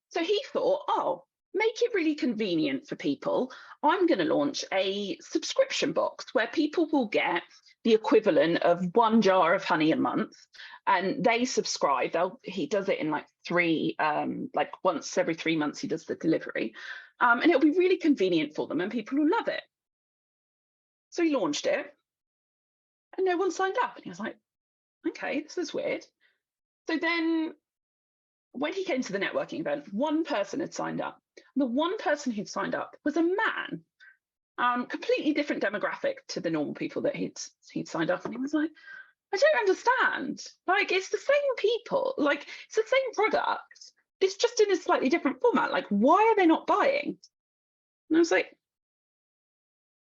So he thought, oh, make it really convenient for people. I'm going to launch a subscription box where people will get the equivalent of 1 jar of honey a month, and they subscribe. He does it in like like once every 3 months he does the delivery, and it'll be really convenient for them and people will love it. So he launched it and no one signed up, and he was like, okay, this is weird. So then when he came to the networking event, one person had signed up. The one person who'd signed up was a man, completely different demographic to the normal people that he'd signed up. And he was like, I don't understand. Like, it's the same people, like it's the same product. It's just in a slightly different format. Like, why are they not buying? And I was like,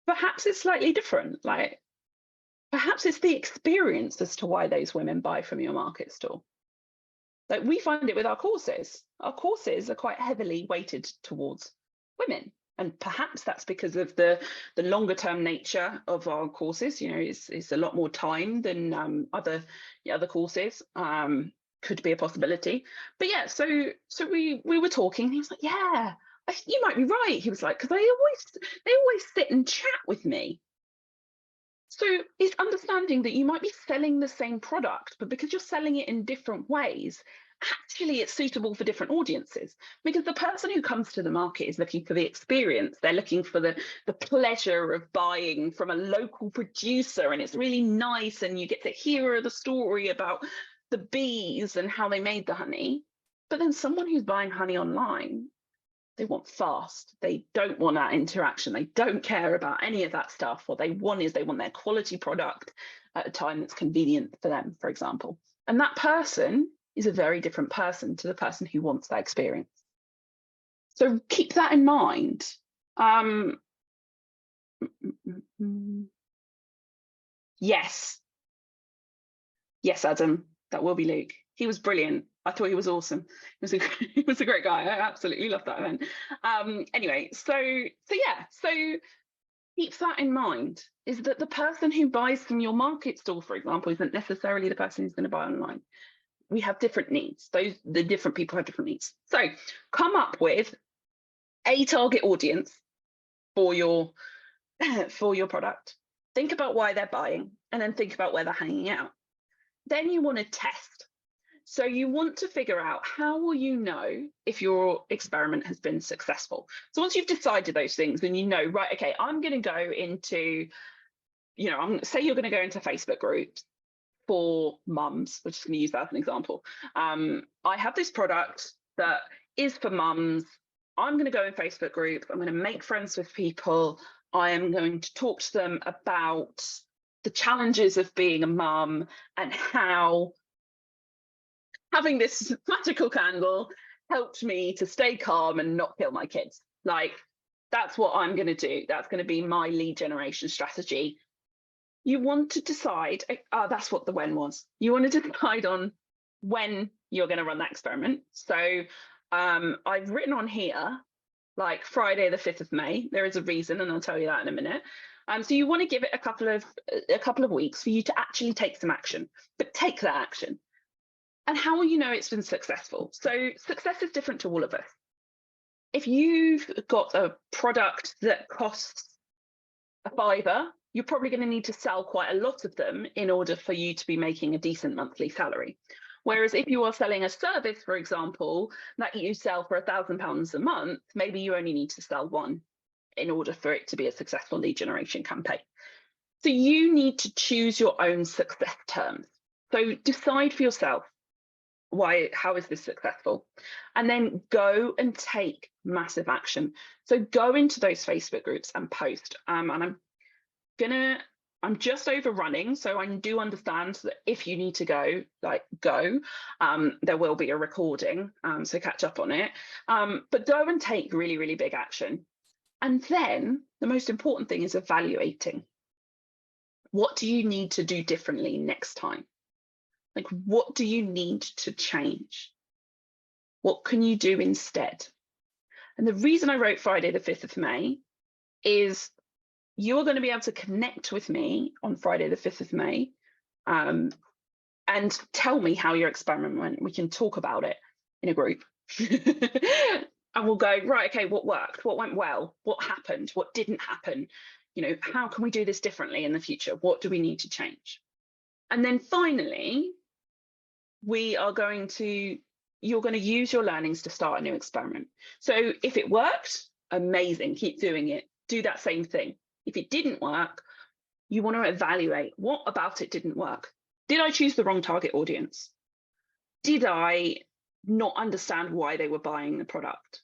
perhaps it's slightly different. Like, perhaps it's the experience as to why those women buy from your market stall. Like, we find it with our courses. Our courses are quite heavily weighted towards women. And perhaps that's because of the longer term nature of our courses. You know, it's a lot more time than other courses. Could be a possibility. But yeah, so we were talking. And he was like, yeah, you might be right. He was like, because they always sit and chat with me. So it's understanding that you might be selling the same product, but because you're selling it in different ways, actually it's suitable for different audiences. Because the person who comes to the market is looking for the experience. They're looking for the pleasure of buying from a local producer, and it's really nice, and you get to hear the story about the bees and how they made the honey. But then someone who's buying honey online, they want fast. They don't want that interaction. They don't care about any of that stuff. What they want is they want their quality product at a time that's convenient for them, for example. And that person is a very different person to the person who wants that experience. So keep that in mind. Yes, Adam, that will be Luke. He was brilliant. I thought he was awesome. He was a great guy. I absolutely loved that event. Anyway, so keep that in mind, is that the person who buys from your market stall, for example, isn't necessarily the person who's going to buy online. We have different needs. The different people have different needs. So come up with a target audience for your product. Think about why they're buying, and then think about where they're hanging out. Then you want to test. So you want to figure out, how will you know if your experiment has been successful? So once you've decided those things, then you know, right, okay, I'm going to go into, say you're going to go into Facebook groups for mums. We're just going to use that as an example. I have this product that is for mums. I'm going to go in Facebook groups. I'm going to make friends with people. I am going to talk to them about the challenges of being a mum and how having this magical candle helped me to stay calm and not kill my kids. Like, that's what I'm going to do. That's going to be my lead generation strategy. You want to decide, that's what the when was. You want to decide on when you're going to run that experiment. So I've written on here, like Friday, the 5th of May. There is a reason, and I'll tell you that in a minute. So you want to give it a couple of weeks for you to actually take some action, but take that action. And how will you know it's been successful? So success is different to all of us. If you've got a product that costs a £5, you're probably going to need to sell quite a lot of them in order for you to be making a decent monthly salary. Whereas if you are selling a service, for example, that you sell for £1,000 a month, maybe you only need to sell one in order for it to be a successful lead generation campaign. So you need to choose your own success terms. So decide for yourself, how is this successful? And then go and take massive action. So go into those Facebook groups and post. And I'm just overrunning, so I do understand that if you need to go, go. There will be a recording, so catch up on it. But go and take really, really big action. And then the most important thing is evaluating. What do you need to do differently next time? Like, what do you need to change? What can you do instead? And the reason I wrote Friday the 5th of May is you're going to be able to connect with me on Friday the 5th of May and tell me how your experiment went. We can talk about it in a group. And we'll go, right, okay, what worked? What went well? What happened? What didn't happen? You know, how can we do this differently in the future? What do we need to change? And then finally, you're going to use your learnings to start a new experiment. So if it worked, amazing, keep doing it. Do that same thing. If it didn't work, you want to evaluate what about it didn't work. Did I choose the wrong target audience? Did I not understand why they were buying the product?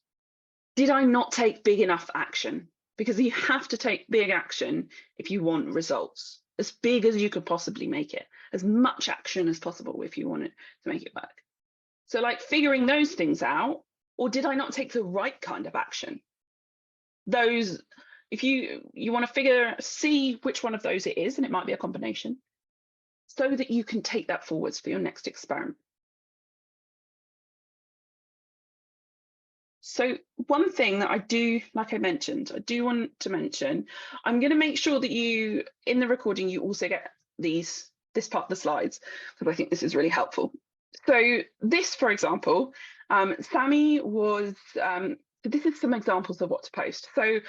Did I not take big enough action? Because you have to take big action if you want results, as big as you could possibly make it, as much action as possible if you want it to make it work. So like figuring those things out, or did I not take the right kind of action? Those, if you want to see which one of those it is, and it might be a combination, so that you can take that forwards for your next experiment. So one thing that I do, like I mentioned, I do want to mention, I'm going to make sure that you, in the recording, you also get this part of the slides, because I think this is really helpful. So this, for example, Sammy was, this is some examples of what to post. So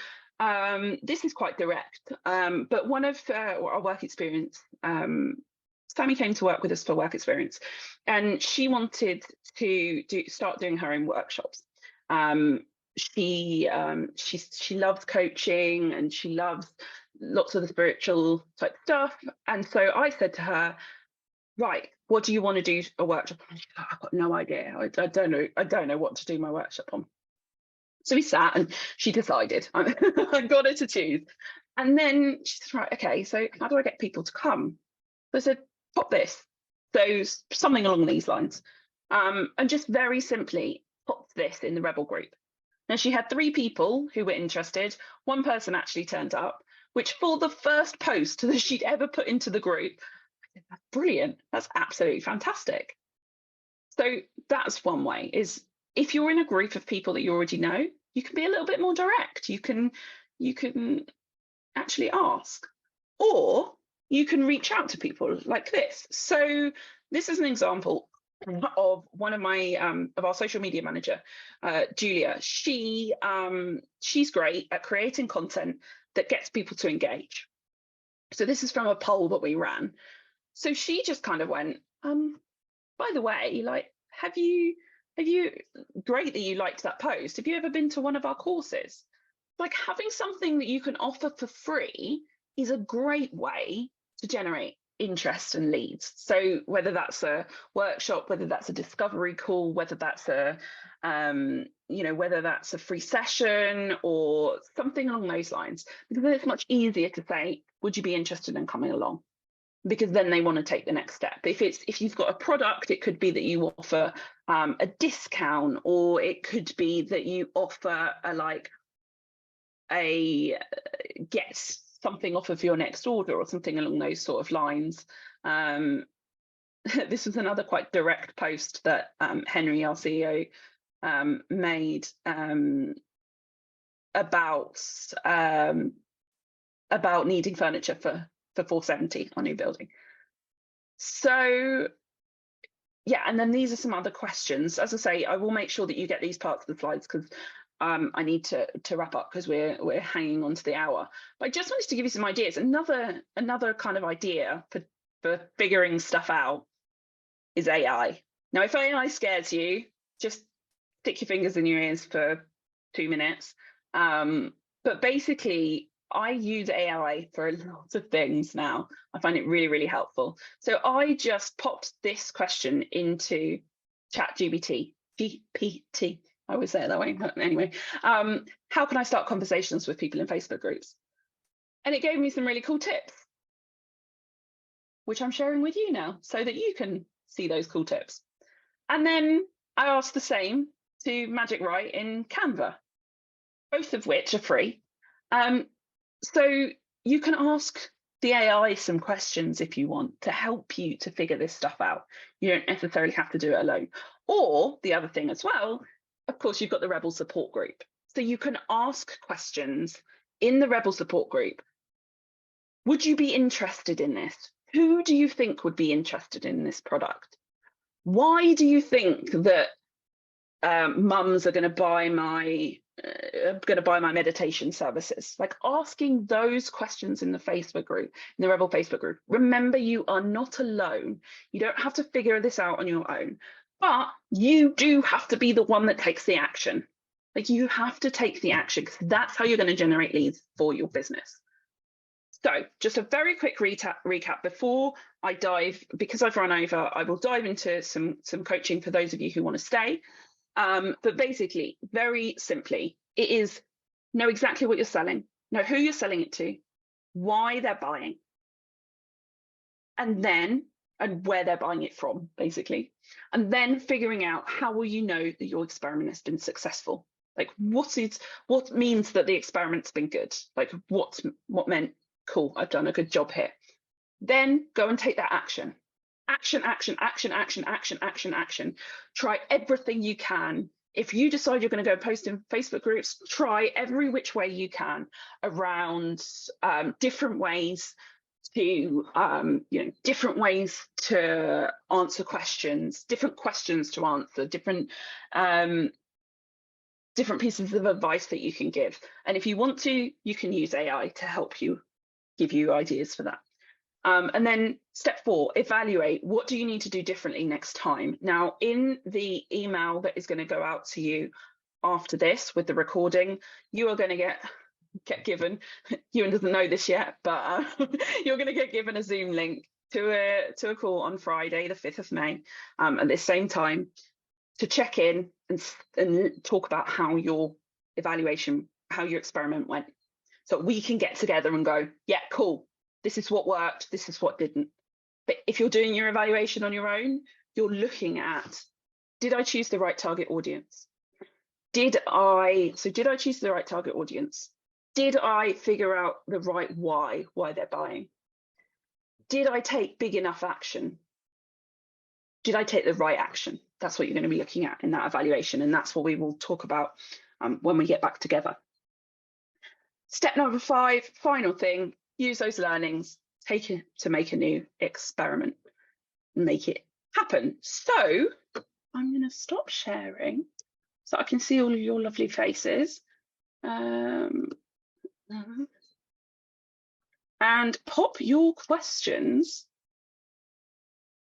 this is quite direct, but one of our work experience, Sammy came to work with us for work experience, and she wanted to start doing her own workshops. She loves coaching, and she loves lots of the spiritual type stuff. And so I said to her, right, what do you want to do a workshop on? She's like, I've got no idea. I don't know what to do my workshop on. So we sat and she decided. I got her to choose. And then she said, right, okay, so how do I get people to come? So I said, pop this. So something along these lines. And just very simply pop this in the Rebel group. Now she had 3 people who were interested. One person actually turned up, which for the first post that she'd ever put into the group, I said, that's brilliant. That's absolutely fantastic. So that's one way, is if you're in a group of people that you already know, you can be a little bit more direct. You can actually ask, or you can reach out to people like this. So this is an example of one of my of our social media manager, Julia. She's great at creating content that gets people to engage. So this is from a poll that we ran. So she just kind of went, by the way, like, have you great that you liked that post. Have you ever been to one of our courses? Like, having something that you can offer for free is a great way to generate interest and leads. So whether that's a workshop, whether that's a discovery call, whether that's a whether that's a free session or something along those lines, because then it's much easier to say, would you be interested in coming along? Because then they want to take the next step. If you've got a product, it could be that you offer a discount, or it could be that you offer get something off of your next order or something along those sort of lines. This was another quite direct post that Henry, our CEO, made about needing furniture for 470, our new building. So yeah, and then these are some other questions. As I say, I will make sure that you get these parts of the slides, because I need to wrap up, because we're hanging on to the hour. But I just wanted to give you some ideas. Another kind of idea for figuring stuff out is AI. Now, if AI scares you, just stick your fingers in your ears for 2 minutes. But basically, I use AI for a lot of things now. I find it really, really helpful. So I just popped this question into GPT. I always say it that way, but anyway. How can I start conversations with people in Facebook groups? And it gave me some really cool tips, which I'm sharing with you now so that you can see those cool tips. And then I asked the same to Magic Write in Canva, both of which are free. So you can ask the AI some questions if you want to help you to figure this stuff out. You don't necessarily have to do it alone. Or the other thing as well, of course, you've got the Rebel support group. So you can ask questions in the Rebel support group. Would you be interested in this? Who do you think would be interested in this product? Why do you think that mums are going to buy my meditation services? Like, asking those questions in the Facebook group, in the Rebel Facebook group. Remember, you are not alone. You don't have to figure this out on your own, but you do have to be the one that takes the action. Like, you have to take the action, because that's how you're going to generate leads for your business. So just a very quick recap before I dive, because I've run over, I will dive into some coaching for those of you who want to stay. But basically, very simply, it is know exactly what you're selling, know who you're selling it to, why they're buying, and where they're buying it from, basically. And then figuring out, how will you know that your experiment has been successful? Like, what means that the experiment's been good? Like, what meant, cool, I've done a good job here. Then go and take that action. Action, action, action, action, action, action, action. Try everything you can. If you decide you're going to go post in Facebook groups, try every which way you can around different ways to different ways to answer questions, different questions to answer, different pieces of advice that you can give. And if you want to, you can use AI to help you, give you ideas for that. And then step 4, evaluate. What do you need to do differently next time? Now, in the email that is going to go out to you after this with the recording, you are going to get given, Ewan doesn't know this yet, but you're going to get given a Zoom link to a call on Friday, the 5th of May, at the same time, to check in and talk about how your experiment went. So we can get together and go, yeah, cool. This is what worked, this is what didn't. But if you're doing your evaluation on your own, you're looking at, did I choose the right target audience? Did I choose the right target audience? Did I figure out the right why they're buying? Did I take big enough action? Did I take the right action? That's what you're going to be looking at in that evaluation, and that's what we will talk about when we get back together. Step number 5, final thing, use those learnings, take it to make a new experiment, make it happen. So I'm going to stop sharing so I can see all of your lovely faces. And pop your questions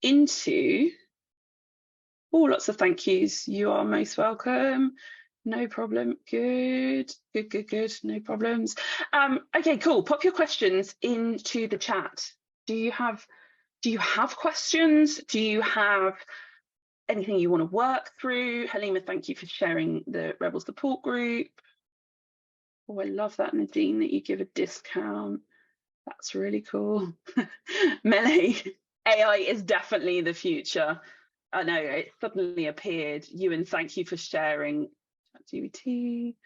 into, lots of thank yous. You are most welcome. No problem. Good. No problems. Okay, cool. Pop your questions into the chat. Do you have questions? Do you have anything you want to work through? Halima, thank you for sharing the Rebel support group. Oh, I love that, Nadine, that you give a discount. That's really cool. Melly, AI is definitely the future. I know, it suddenly appeared. Ewan, thank you for sharing. ChatGPT.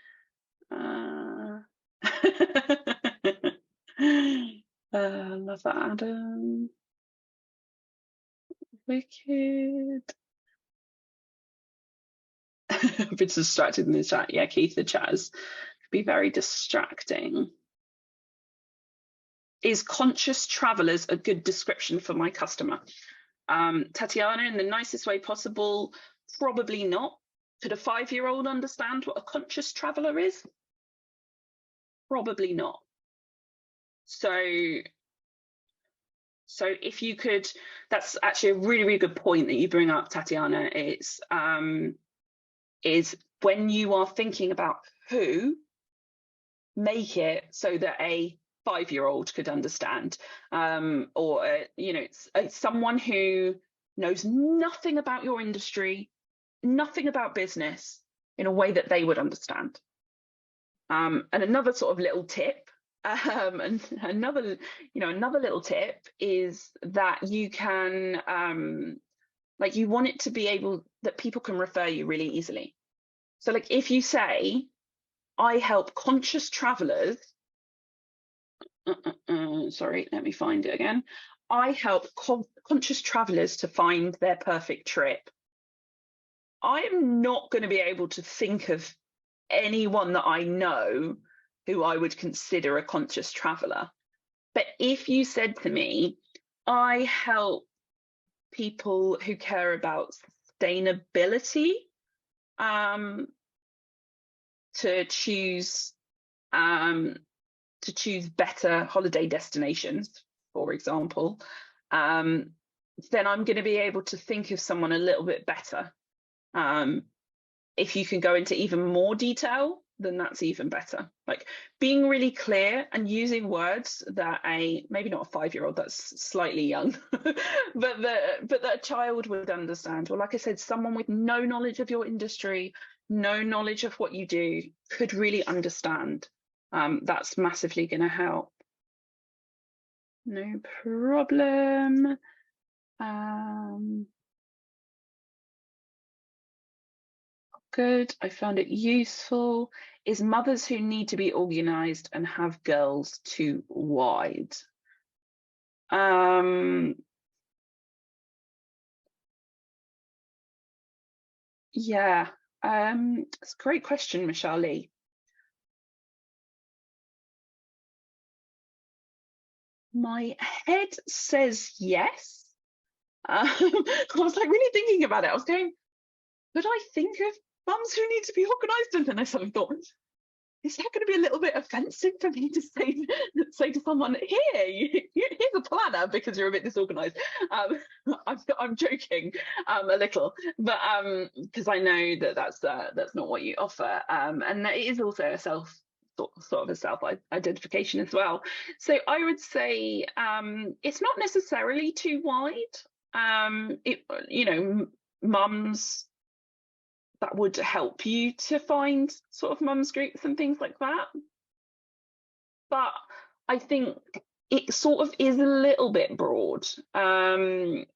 Love that, Adam. Wicked. A bit distracted in the chat. Yeah, Keith, the chat can be very distracting. Is conscious travelers a good description for my customer? Tatiana, in the nicest way possible, probably not. Could a 5-year-old understand what a conscious traveler is? Probably not. So if you could, that's actually a really, really good point that you bring up, Tatiana. It's is when you are thinking about who, make it so that a 5-year-old could understand, or it's someone who knows nothing about your industry, nothing about business, in a way that they would understand. And another sort of little tip, and another little tip is that you can you want it to be able that people can refer you really easily. So like if you say, I help conscious travelers sorry, let me find it again. I help conscious travelers to find their perfect trip. I am not going to be able to think of anyone that I know who I would consider a conscious traveler. But if you said to me, I help people who care about sustainability to choose better holiday destinations, for example, then I'm going to be able to think of someone a little bit better. If you can go into even more detail, then that's even better. Like being really clear and using words that maybe not a 5-year-old, that's slightly young, but that a child would understand. Or like I said, someone with no knowledge of your industry, no knowledge of what you do, could really understand. That's massively going to help. No problem. Good. I found it useful. Is mothers who need to be organized and have girls too wide? Yeah, it's a great question, Michelle Lee. My head says yes. I was like really thinking about it. I was going, could I think of mums who need to be organised? And then I sort of thought, is that going to be a little bit offensive for me to say to someone, here's a planner because you're a bit disorganised? I'm joking a little, but because I know that's not what you offer, and it is also a self identification as well. So I would say it's not necessarily too wide. Mums that would help you to find sort of mums groups and things like that. But I think it sort of is a little bit broad. But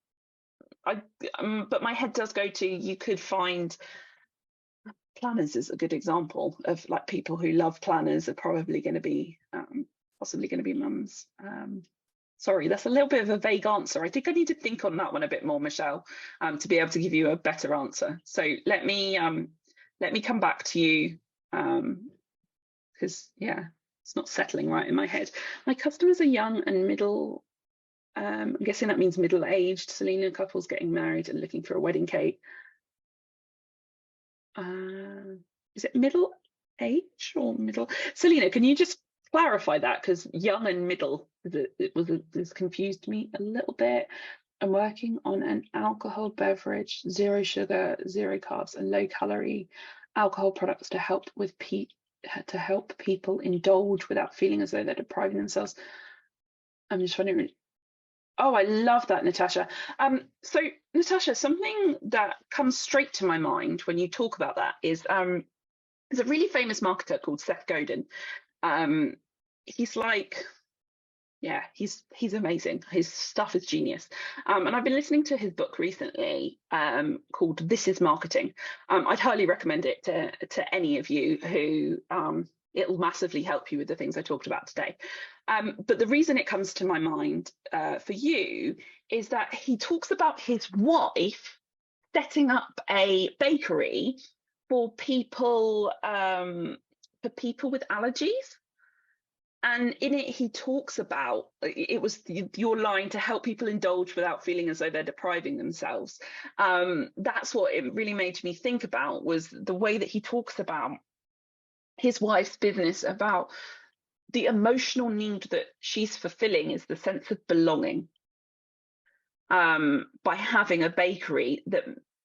my head does go to, you could find planners is a good example of like people who love planners are probably going to be possibly going to be mums. Sorry, that's a little bit of a vague answer. I think I need to think on that one a bit more, Michelle, to be able to give you a better answer. So let me come back to you, because yeah, it's not settling right in my head. My customers are young and middle. I'm guessing that means middle-aged. Selena, couples getting married and looking for a wedding cake. Is it middle age or middle? Selena, can you just clarify that, because young and middle it confused me a little bit. I'm working on an alcohol beverage, 0 sugar, 0 carbs, and low calorie alcohol products to help people indulge without feeling as though they're depriving themselves. I'm just wondering. Oh, I love that, Natasha. So Natasha, something that comes straight to my mind when you talk about that is there's a really famous marketer called Seth Godin. He's like, yeah, he's amazing. His stuff is genius. And I've been listening to his book recently called This Is Marketing. I'd highly recommend it to any of you who it'll massively help you with the things I talked about today. But the reason it comes to my mind for you is that he talks about his wife setting up a bakery for people with allergies. And in it, he talks about, it was your line, to help people indulge without feeling as though they're depriving themselves. That's what it really made me think about, was the way that he talks about his wife's business, about the emotional need that she's fulfilling is the sense of belonging. By having a bakery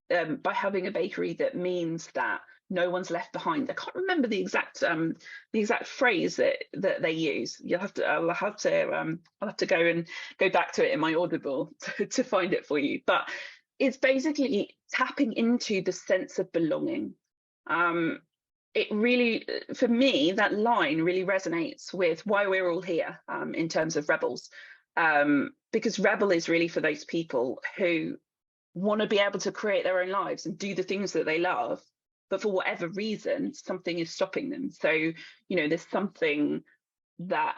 that means that no one's left behind. I can't remember the exact phrase that they use. I'll have to go back to it in my Audible to find it for you. But it's basically tapping into the sense of belonging. It really, for me, that line really resonates with why we're all here in terms of Rebels, because Rebel is really for those people who want to be able to create their own lives and do the things that they love, but for whatever reason, something is stopping them. So, there's something that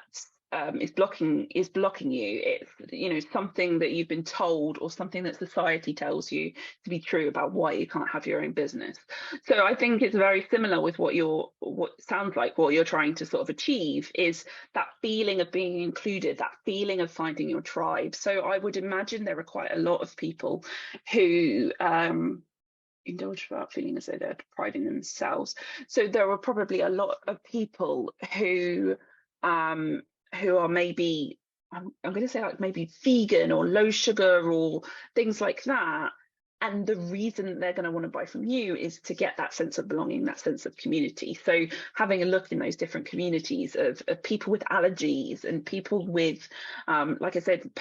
is blocking you. It's, you know, something that you've been told or something that society tells you to be true about why you can't have your own business. So I think it's very similar with what sounds like what you're trying to sort of achieve, is that feeling of being included, that feeling of finding your tribe. So I would imagine there are quite a lot of people who indulge without feeling as though they're depriving themselves. So there are probably a lot of people who are maybe, I'm going to say, like, maybe vegan or low sugar or things like that. And the reason they're going to want to buy from you is to get that sense of belonging, that sense of community. So having a look in those different communities of people with allergies and people with, like I said,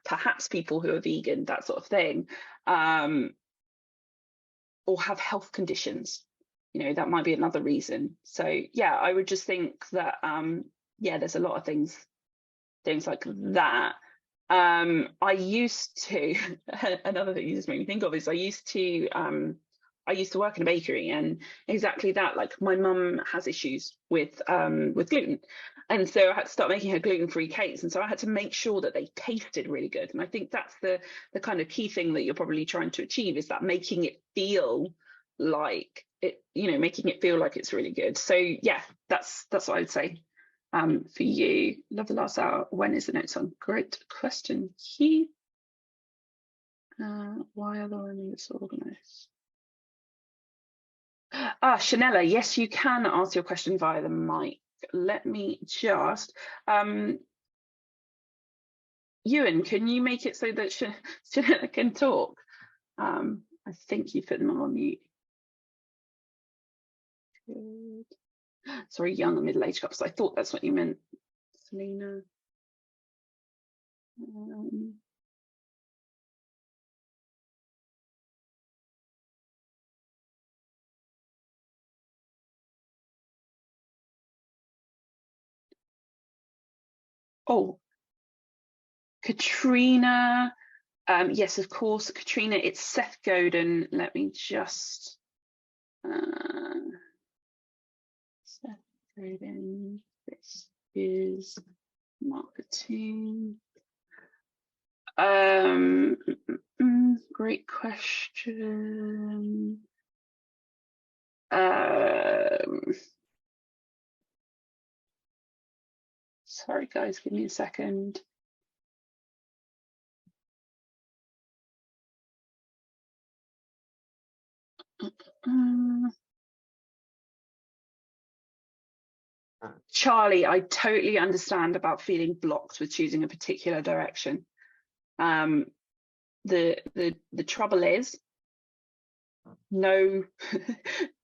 perhaps people who are vegan, that sort of thing, or have health conditions, you know, that might be another reason. So yeah, I would just think that yeah, there's a lot of things like that. I used to another thing you just made me think of is I used to work in a bakery, and exactly that, like, my mum has issues with gluten, and so I had to start making her gluten-free cakes, and so I had to make sure that they tasted really good. And I think that's the kind of key thing that you're probably trying to achieve, is that making it feel like it, you know, making it feel like it's really good. So yeah, that's what I'd say. For you. Love the last hour. When is the next one? Great question, Keith. Why are the women disorganized? Shanella, yes, you can ask your question via the mic. Let me just Ewan, can you make it so that Shanella can talk? I think you put them on mute. Good. Sorry, young and middle-aged couples. I thought that's what you meant, Selena. Oh, Katrina. Yes, of course, Katrina. It's Seth Godin. Let me just. Seth Godin. This is marketing. Great question. Sorry, guys, give me a second. Charlie, I totally understand about feeling blocked with choosing a particular direction. The trouble is, no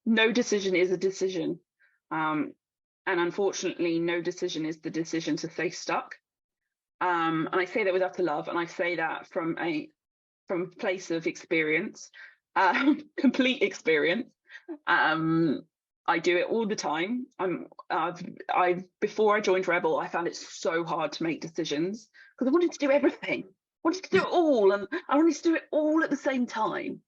no decision is a decision, and unfortunately no decision is the decision to stay stuck. And I say that with utter love, and I say that from a place of experience, complete experience. I do it all the time. Before I joined Rebel, I found it so hard to make decisions because I wanted to do everything. I wanted to do it all, and I wanted to do it all at the same time.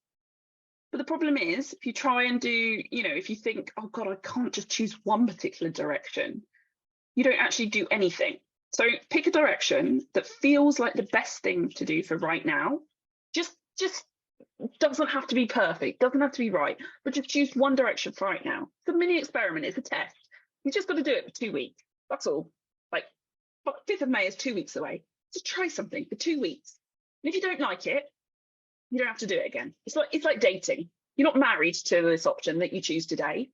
But the problem is, if you try and do, you know, if you think, oh God, I can't just choose one particular direction, you don't actually do anything. So pick a direction that feels like the best thing to do for right now. Just doesn't have to be perfect, doesn't have to be right, but just choose one direction for right now. It's a mini experiment, it's a test. You just got to do it for 2 weeks. That's all. Like, 5th of May is 2 weeks away. Just try something for 2 weeks. And if you don't like it, you don't have to do it again. It's like dating. You're not married to this option that you choose today,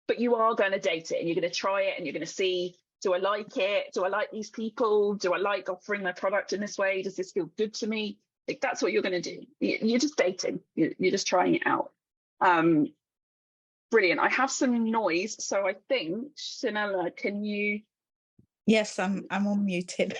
but you are going to date it, and you're going to try it, and you're going to see, do I like it? Do I like these people? Do I like offering my product in this way? Does this feel good to me? Like, that's what you're going to do. You're just dating. You're just trying it out. Brilliant. I have some noise, so I think, Shanella, can you? Yes, I'm unmuted.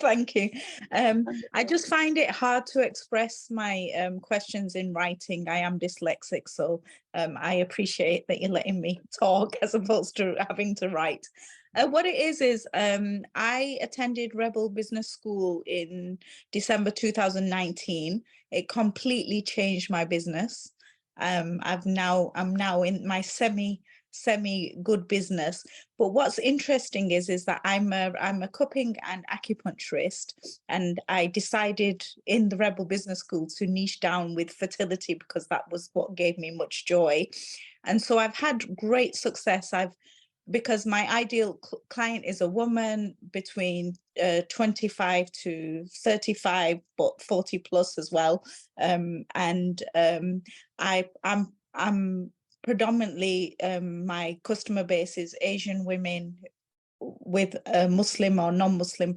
Thank you. I just find it hard to express my questions in writing. I am dyslexic, so I appreciate that you're letting me talk as opposed to having to write. What it is I attended Rebel Business School in December 2019. It completely changed my business. I'm now in my semi-good business. But what's interesting is that I'm a cupping and acupuncturist, and I decided in the Rebel Business School to niche down with fertility because that was what gave me much joy. And so I've had great success. Because my ideal client is a woman between 25 to 35, but 40 plus as well. I'm predominantly, my customer base is Asian women with a Muslim or non-Muslim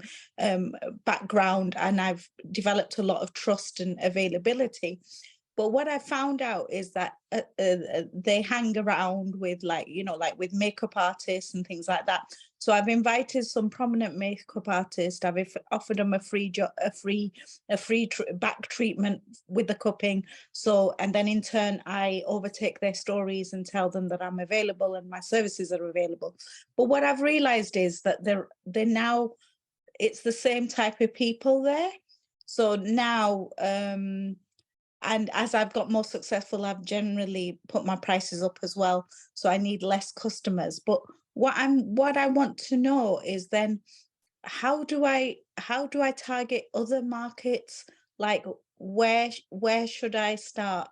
background, and I've developed a lot of trust and availability. But what I found out is that they hang around with, like, like with makeup artists and things like that. So I've invited some prominent makeup artists. I've offered them a free back treatment with the cupping. So, and then in turn, I overtake their stories and tell them that I'm available and my services are available. But what I've realized is that they're now, it's the same type of people there. So now, and as I've got more successful, I've generally put my prices up as well. So I need less customers. But what I want to know is then, how do I target other markets? Like, where should I start,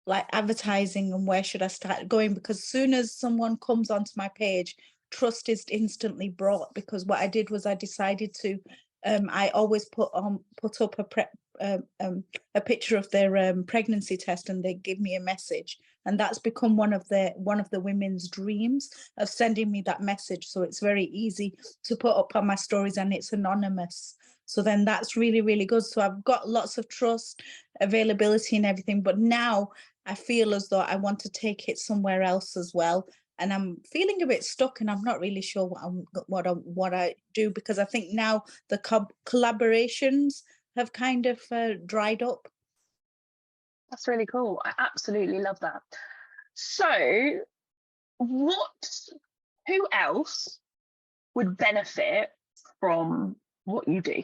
like, advertising, and where should I start going? Because as soon as someone comes onto my page, trust is instantly brought. Because what I did was I decided to, I always put up a picture of their pregnancy test, and they give me a message, and that's become one of the women's dreams of sending me that message. So it's very easy to put up on my stories, and it's anonymous. So then that's really, really good. So I've got lots of trust, availability and everything, but now I feel as though I want to take it somewhere else as well. And I'm feeling a bit stuck, and I'm not really sure what I do, because I think now the collaborations have kind of dried up. That's really cool. I absolutely love that. So who else would benefit from what you do?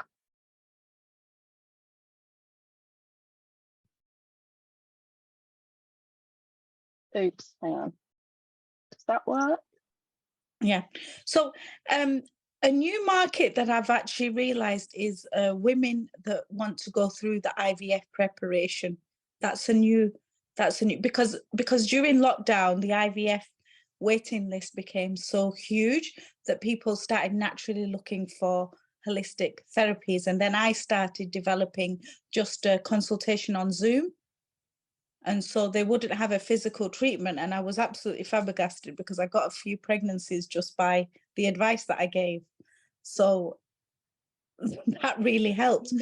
Oops, hang on. Does that work? Yeah. So a new market that I've actually realized is women that want to go through the IVF preparation. That's a new, because during lockdown, the IVF waiting list became so huge that people started naturally looking for holistic therapies. And then I started developing just a consultation on Zoom. And so they wouldn't have a physical treatment. And I was absolutely flabbergasted, because I got a few pregnancies just by the advice that I gave. So that really helped.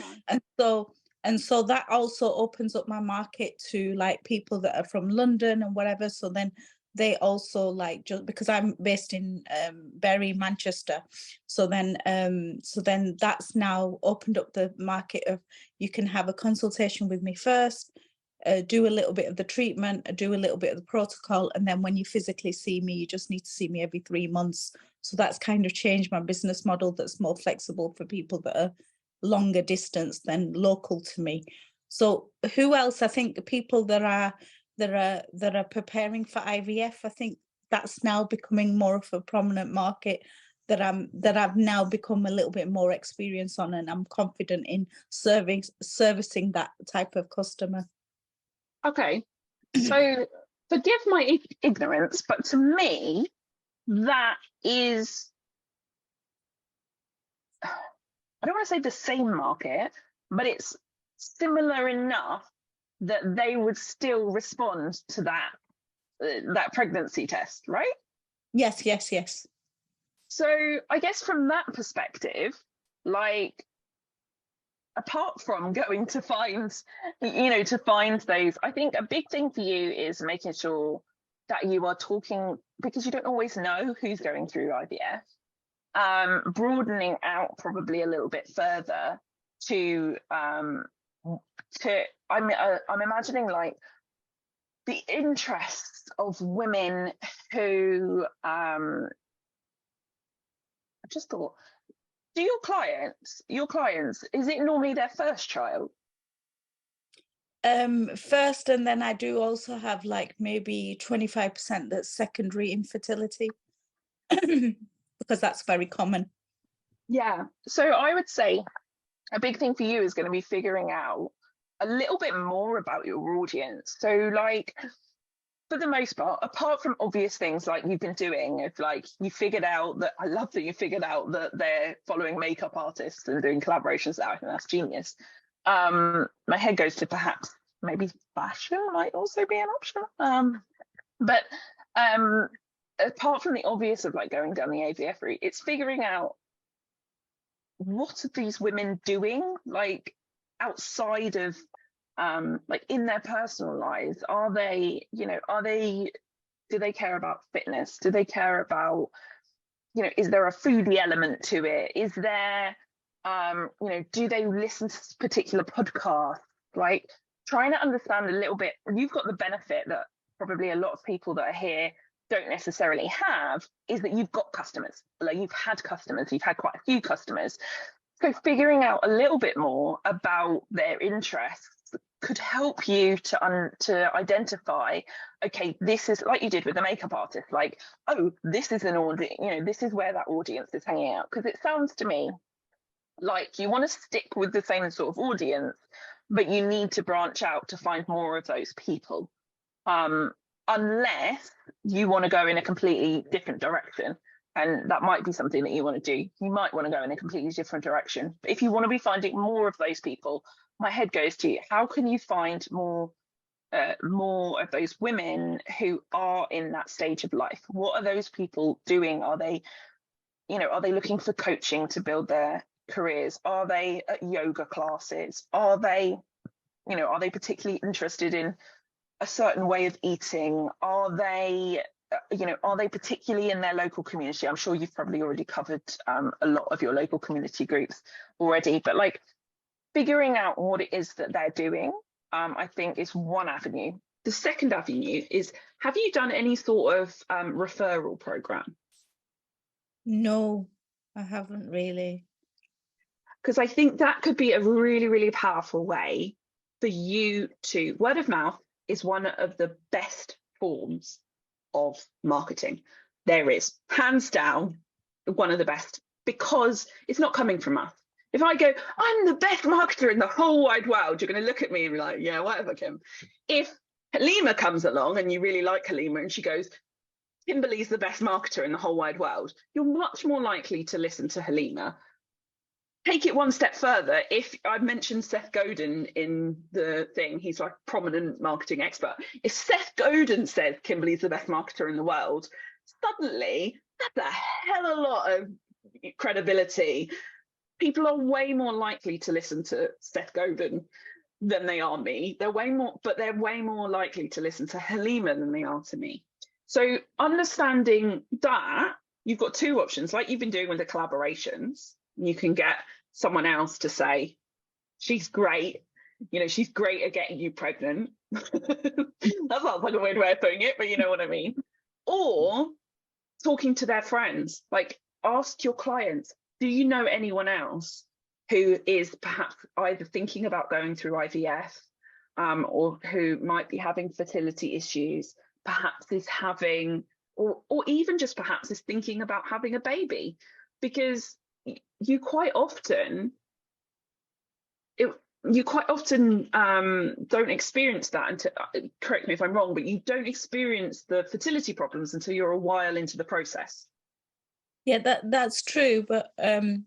And so that also opens up my market to, like, people that are from London and whatever. So then they also, like, just because I'm based in Bury, Manchester. So then that's now opened up the market of, you can have a consultation with me first, do a little bit of the treatment, do a little bit of the protocol, and then when you physically see me, you just need to see me every 3 months. So that's kind of changed my business model, that's more flexible for people that are longer distance than local to me. So who else? I think people that are preparing for IVF, I think that's now becoming more of a prominent market that I've now become a little bit more experienced on, and I'm confident in servicing that type of customer. Okay, so forgive my ignorance, but to me, that is, I don't want to say the same market, but it's similar enough that they would still respond to that pregnancy test, right? Yes. So I guess from that perspective, like, apart from going to find those, I think a big thing for you is making sure that you are talking, because you don't always know who's going through IVF, broadening out probably a little bit further to I'm imagining, like, the interests of women who I just thought, do your clients, is it normally their first child? First, and then I do also have like maybe 25% that's secondary infertility because that's very common. Yeah. So I would say a big thing for you is going to be figuring out a little bit more about your audience. So like, for the most part, apart from obvious things like you've been doing, if like you figured out that, I love that you figured out that they're following makeup artists and doing collaborations now, I think that's genius. My head goes to perhaps maybe fashion might also be an option. But apart from the obvious of like going down the AVF route, it's figuring out what are these women doing like outside of like in their personal lives. Are they, you know, do they care about fitness? Do they care about, you know, is there a foodie element to it? Is there you know, do they listen to particular podcasts? Like trying to understand a little bit. You've got the benefit that probably a lot of people that are here don't necessarily have, is that you've got customers. Like you've had customers, you've had quite a few customers. So figuring out a little bit more about their interests could help you to identify, okay, this is like you did with the makeup artist, like, oh, this is an audience, you know, this is where that audience is hanging out. Because it sounds to me like you want to stick with the same sort of audience, but you need to branch out to find more of those people. Unless you want to go in a completely different direction. And that might be something that you want to do. You might want to go in a completely different direction. But if you want to be finding more of those people, my head goes to how can you find more of those women who are in that stage of life? What are those people doing? Are they, you know, are they looking for coaching to build their careers? Are they at yoga classes? Are they, you know, are they particularly interested in a certain way of eating? Are they, you know, are they particularly in their local community? I'm sure you've probably already covered a lot of your local community groups already, but like figuring out what it is that they're doing, I think is one avenue. The second avenue is, have you done any sort of referral program? No, I haven't really. Because I think that could be a really, really powerful way for you to, word of mouth is one of the best forms of marketing there is, hands down, one of the best, because it's not coming from us. If I go, I'm the best marketer in the whole wide world, you're going to look at me and be like, yeah, whatever, Kim. If Halima comes along and you really like Halima and she goes, Kimberley's the best marketer in the whole wide world, you're much more likely to listen to Halima. Take it one step further. If I mentioned Seth Godin in the thing, he's like a prominent marketing expert. If Seth Godin says Kimberley's the best marketer in the world, suddenly that's a hell of a lot of credibility. People are way more likely to listen to Seth Godin than they are me. They're way more likely to listen to Halima than they are to me. So understanding that, you've got two options, like you've been doing with the collaborations. You can get someone else to say, she's great, you know, she's great at getting you pregnant. That sounds like a weird way of putting it, but you know what I mean. Or talking to their friends, like ask your clients, do you know anyone else who is perhaps either thinking about going through IVF or who might be having fertility issues, perhaps is having, or even just perhaps is thinking about having a baby? Because you quite often don't experience that until, correct me if I'm wrong, but you don't experience the fertility problems until you're a while into the process. Yeah, that's true, but and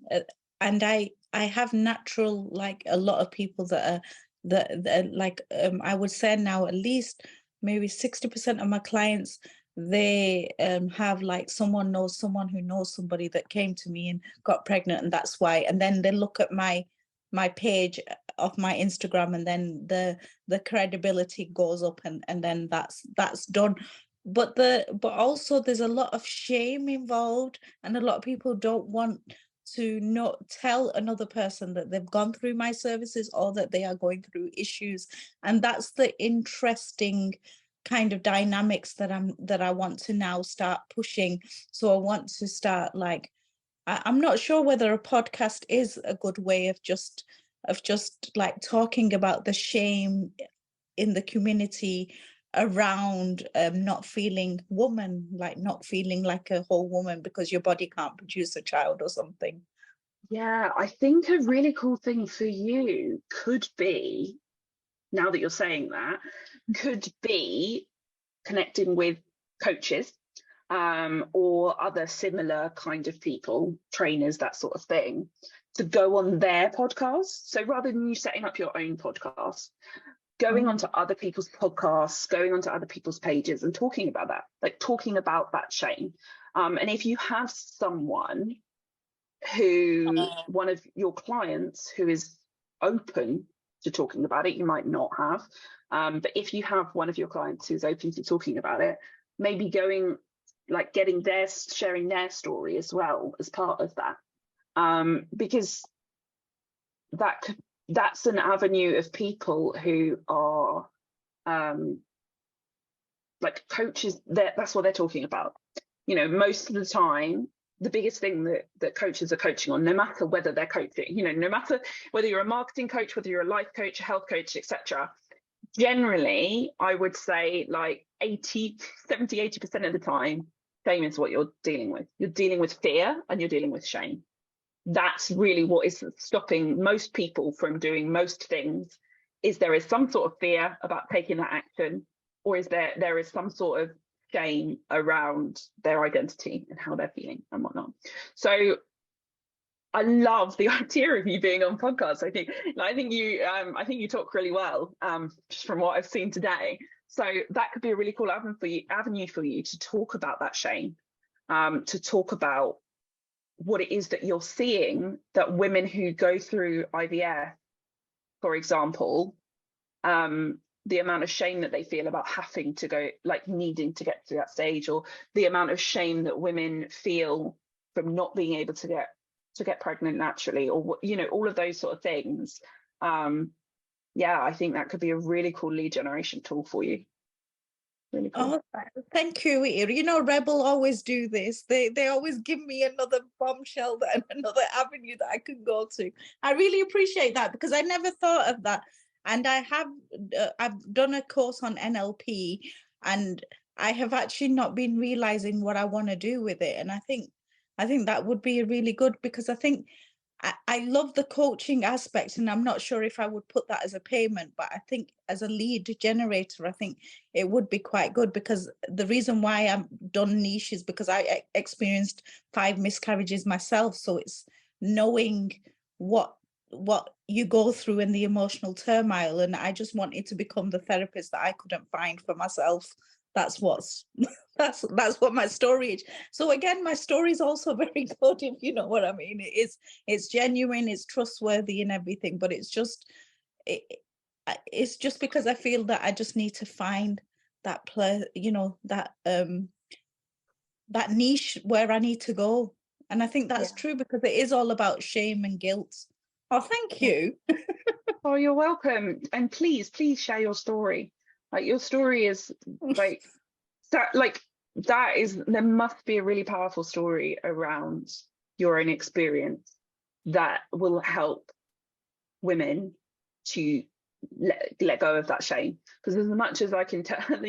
I have natural, like a lot of people that are like I would say now at least maybe 60% of my clients, they have like someone knows someone who knows somebody that came to me and got pregnant, and that's why. And then they look at my page of my Instagram, and then the credibility goes up, and then that's done. But also there's a lot of shame involved, and a lot of people don't want to not tell another person that they've gone through my services or that they are going through issues. And that's the interesting kind of dynamics that I want to now start pushing. So I want to start, like, I'm not sure whether a podcast is a good way of just like talking about the shame in the community around not feeling woman, like not feeling like a whole woman because your body can't produce a child or something? Yeah, I think a really cool thing for you could be, now that you're saying that, could be connecting with coaches or other similar kind of people, trainers, that sort of thing, to go on their podcast. So rather than you setting up your own podcast, going onto other people's podcasts, going onto other people's pages and talking about that, like talking about that shame. And if you have someone who, one of your clients who is open to talking about it, you might not have, but if you have one of your clients who's open to talking about it, maybe going, like getting their, sharing their story as well as part of that, because that's an avenue of people who are like coaches, that's what they're talking about. You know, most of the time, the biggest thing that coaches are coaching on, no matter whether they're coaching, you know, no matter whether you're a marketing coach, whether you're a life coach, a health coach, etc., generally, I would say like 70-80% of the time, shame is what you're dealing with. You're dealing with fear and you're dealing with shame. That's really what is stopping most people from doing most things, is there is some sort of fear about taking that action, or is there is some sort of shame around their identity and how they're feeling and whatnot. So I love the idea of you being on podcasts. I think you talk really well, just from what I've seen today. So that could be a really cool avenue for you to talk about that shame, to talk about what it is that you're seeing that women who go through IVF, for example, the amount of shame that they feel about having to go, like needing to get to that stage, or the amount of shame that women feel from not being able to get pregnant naturally, or, you know, all of those sort of things. Yeah, I think that could be a really cool lead generation tool for you. Really cool. Oh, thank you. You know, Rebel always do this. They always give me another bombshell and another avenue that I could go to. I really appreciate that, because I never thought of that. And I've done a course on NLP, and I have actually not been realizing what I want to do with it. And I think that would be really good, because I think I love the coaching aspect, and I'm not sure if I would put that as a payment, but I think as a lead generator, I think it would be quite good, because the reason why I've done niche is because I experienced 5 miscarriages myself. So it's knowing what you go through and the emotional turmoil, and I just wanted to become the therapist that I couldn't find for myself. That's that's what my story is. So again, my story is also very good, if you know what I mean. It's genuine, it's trustworthy and everything, but it's just because I feel that I just need to find that that niche where I need to go. And I think that's true, because it is all about shame and guilt. Oh, thank you. Oh, you're welcome. And please share your story. Like, your story is like that, there must be a really powerful story around your own experience that will help women to let go of that shame. Because as much as I can tell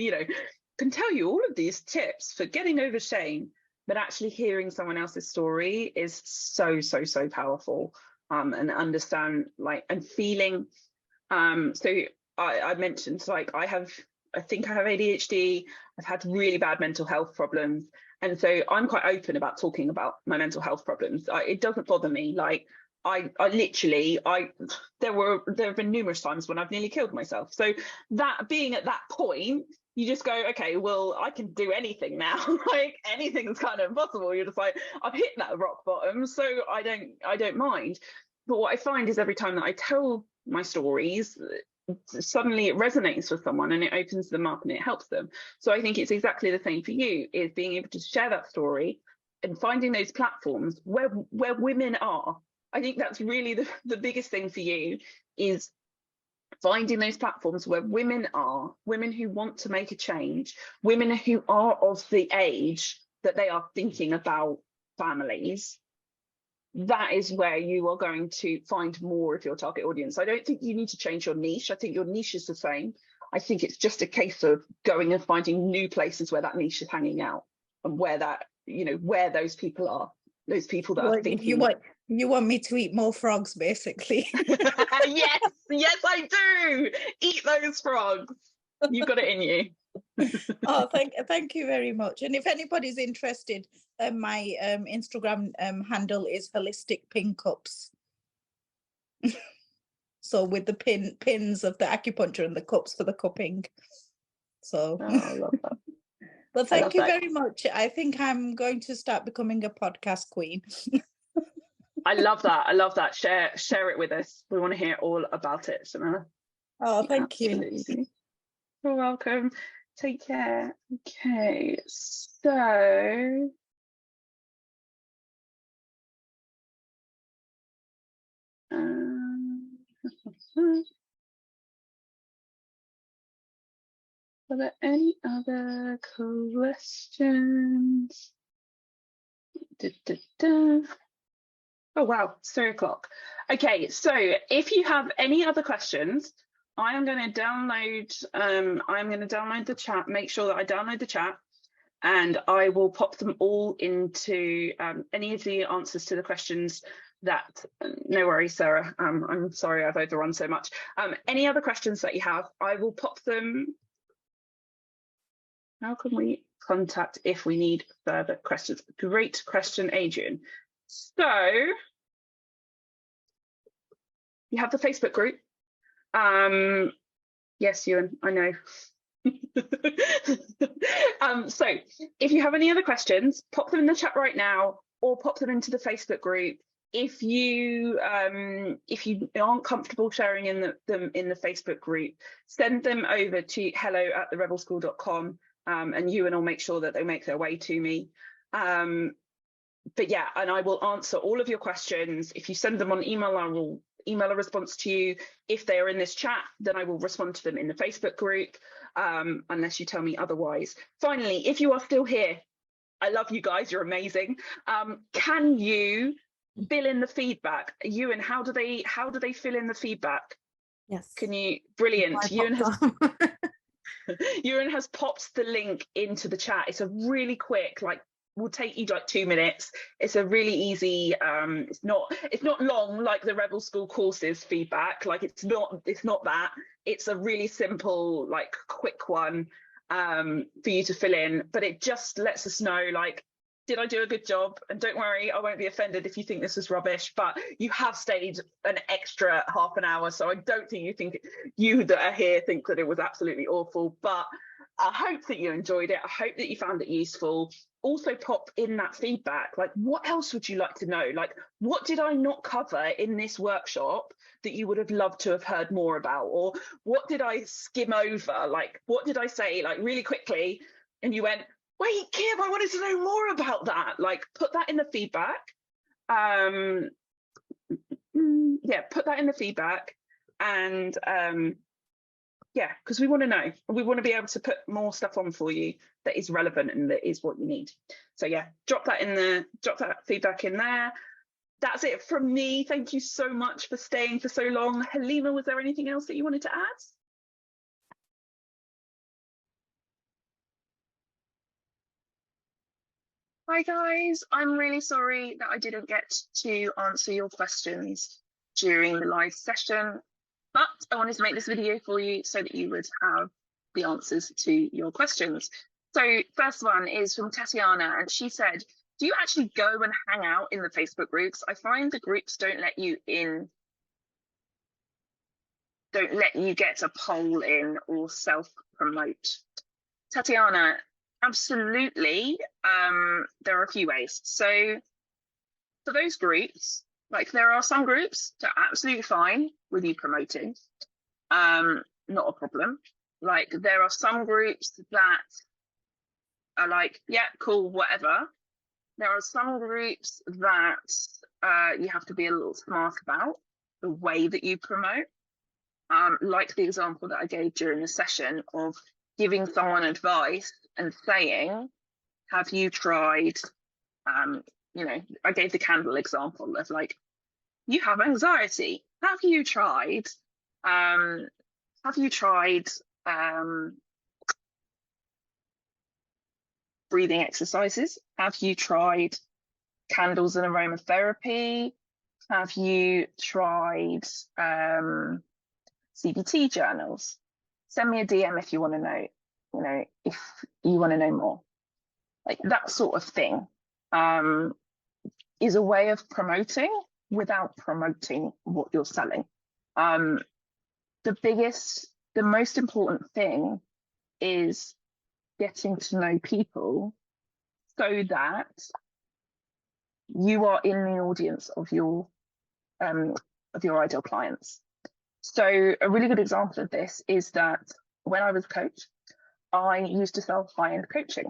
you all of these tips for getting over shame, but actually hearing someone else's story is so powerful. And understand, and feeling. So I mentioned, I think I have ADHD. I've had really bad mental health problems, and so I'm quite open about talking about my mental health problems. It doesn't bother me. Like, there have been numerous times when I've nearly killed myself. So that being at that point, you just go, okay, well, I can do anything now. Like, anything's kind of possible. You're just like, I've hit that rock bottom, so I don't mind. But what I find is every time that I tell my stories, suddenly it resonates with someone and it opens them up and it helps them. So I think it's exactly the same for you, is being able to share that story and finding those platforms where women are. I think that's really the biggest thing for you, is finding those platforms where women are, women who want to make a change, women who are of the age that they are thinking about families. That is where you are going to find more of your target audience. I don't think you need to change your niche. I think your niche is the same. I think it's just a case of going and finding new places where that niche is hanging out, and where that, where those people are, those people that are thinking. You want me to eat more frogs, basically. yes, I do. Eat those frogs. You've got it in you. Oh, thank you very much. And if anybody's interested, my Instagram handle is holistic pin cups. So with the pins of the acupuncture and the cups for the cupping. So I love that. Well, thank you very much. I think I'm going to start becoming a podcast queen. I love that. Share it with us. We want to hear all about it, Samara. Oh, thank you. You're welcome. Take care. Okay, so are there any other questions? Oh wow, it's 3 o'clock. Okay, so if you have any other questions, I am going to download. The chat. Make sure that I download the chat, and I will pop them all into any of the answers to the questions. That no worries, Sarah. I'm sorry I've overrun so much. Any other questions that you have, I will pop them. How can we contact if we need further questions? Great question, Adrian. So you have the Facebook group. Yes, Ewan, I know. So if you have any other questions, pop them in the chat right now, or pop them into the Facebook group. If you aren't comfortable sharing them in the Facebook group, send them over to hello@therebelschool.com, and Ewan will make sure that they make their way to me. But yeah, and I will answer all of your questions. If you send them on email, I will email a response to you. If they are in this chat, then I will respond to them in the Facebook group, unless you tell me otherwise. Finally, if you are still here, I love you guys, you're amazing. Can you fill in the feedback? Ewan, how do they fill in the feedback? Yes. Can you? Brilliant. Ewan has popped the link into the chat. It's a really quick, will take you like 2 minutes. It's a really easy, it's not long like the Rebel School courses feedback. It's not that. It's a really simple, quick one for you to fill in, but it just lets us know, did I do a good job? And don't worry, I won't be offended if you think this is rubbish, but you have stayed an extra half an hour, so I don't think you that are here think that it was absolutely awful, but I hope that you enjoyed it. I hope that you found it useful. Also pop in that feedback. What else would you like to know? What did I not cover in this workshop that you would have loved to have heard more about? Or what did I skim over? What did I say really quickly? And you went, wait, Kim, I wanted to know more about that. Put that in the feedback. Yeah, put that in the feedback. And yeah, because we want to know. We want to be able to put more stuff on for you that is relevant and that is what you need. So yeah, drop that feedback in there. That's it from me. Thank you so much for staying for so long. Halima, was there anything else that you wanted to add? Hi guys, I'm really sorry that I didn't get to answer your questions during the live session, but I wanted to make this video for you so that you would have the answers to your questions. So first one is from Tatiana, and she said, do you actually go and hang out in the Facebook groups? I find the groups don't let you get a poll in or self-promote. Tatiana, absolutely. There are a few ways. So for those groups, there are some groups that are absolutely fine with you promoting, not a problem. There are some groups that are yeah, cool, whatever. There are some groups that you have to be a little smart about the way that you promote. Like the example that I gave during the session of giving someone advice and saying, have you tried, I gave the candle example of you have anxiety. Have you tried breathing exercises? Have you tried candles and aromatherapy? Have you tried CBT journals? Send me a DM if you want to know, if you want to know more. Like that sort of thing is a way of promoting without promoting what you're selling. The most important thing is getting to know people so that you are in the audience of your ideal clients. So a really good example of this is that when I was a coach, I used to sell high-end coaching.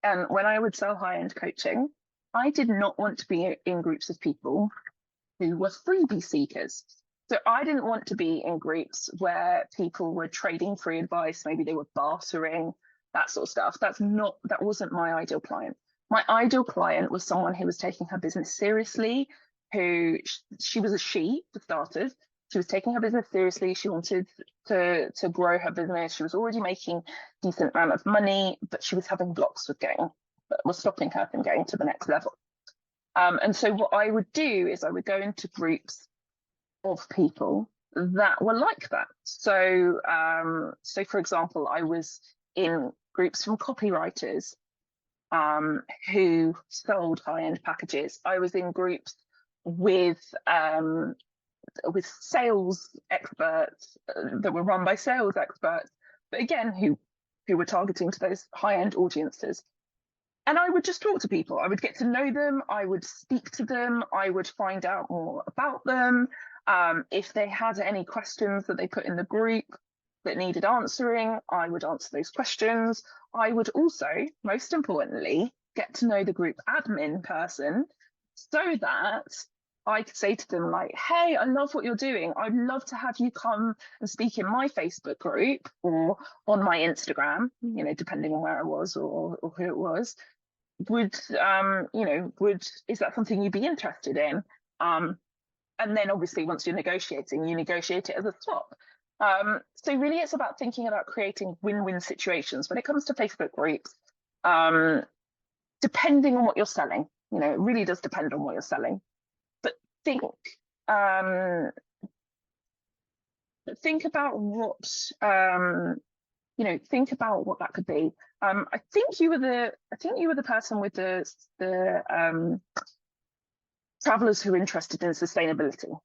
And when I would sell high-end coaching, I did not want to be in groups of people who were freebie seekers. So I didn't want to be in groups where people were trading free advice, maybe they were bartering, that sort of stuff. That wasn't my ideal client. My ideal client was someone who was taking her business seriously, she was a she, for starters. She was taking her business seriously. She wanted to grow her business. She was already making a decent amount of money, but she was having blocks that was stopping her from going to the next level. And so what I would do is I would go into groups of people that were like that. So, for example, I was in groups from copywriters who sold high-end packages. I was in groups with sales experts that were run by sales experts, but again, who were targeting to those high-end audiences. And I would just talk to people. I would get to know them. I would speak to them. I would find out more about them. If they had any questions that they put in the group that needed answering, I would answer those questions. I would also, most importantly, get to know the group admin person so that I could say to them like, hey, I love what you're doing. I'd love to have you come and speak in my Facebook group or on my Instagram, depending on where I was or who it was. Is that something you'd be interested in? And then obviously once you're negotiating, you negotiate it as a swap. So really it's about thinking about creating win-win situations when it comes to Facebook groups, depending on what you're selling. It really does depend on what you're selling. But think about what think about what that could be. I think you were the person with the travelers who are interested in sustainability.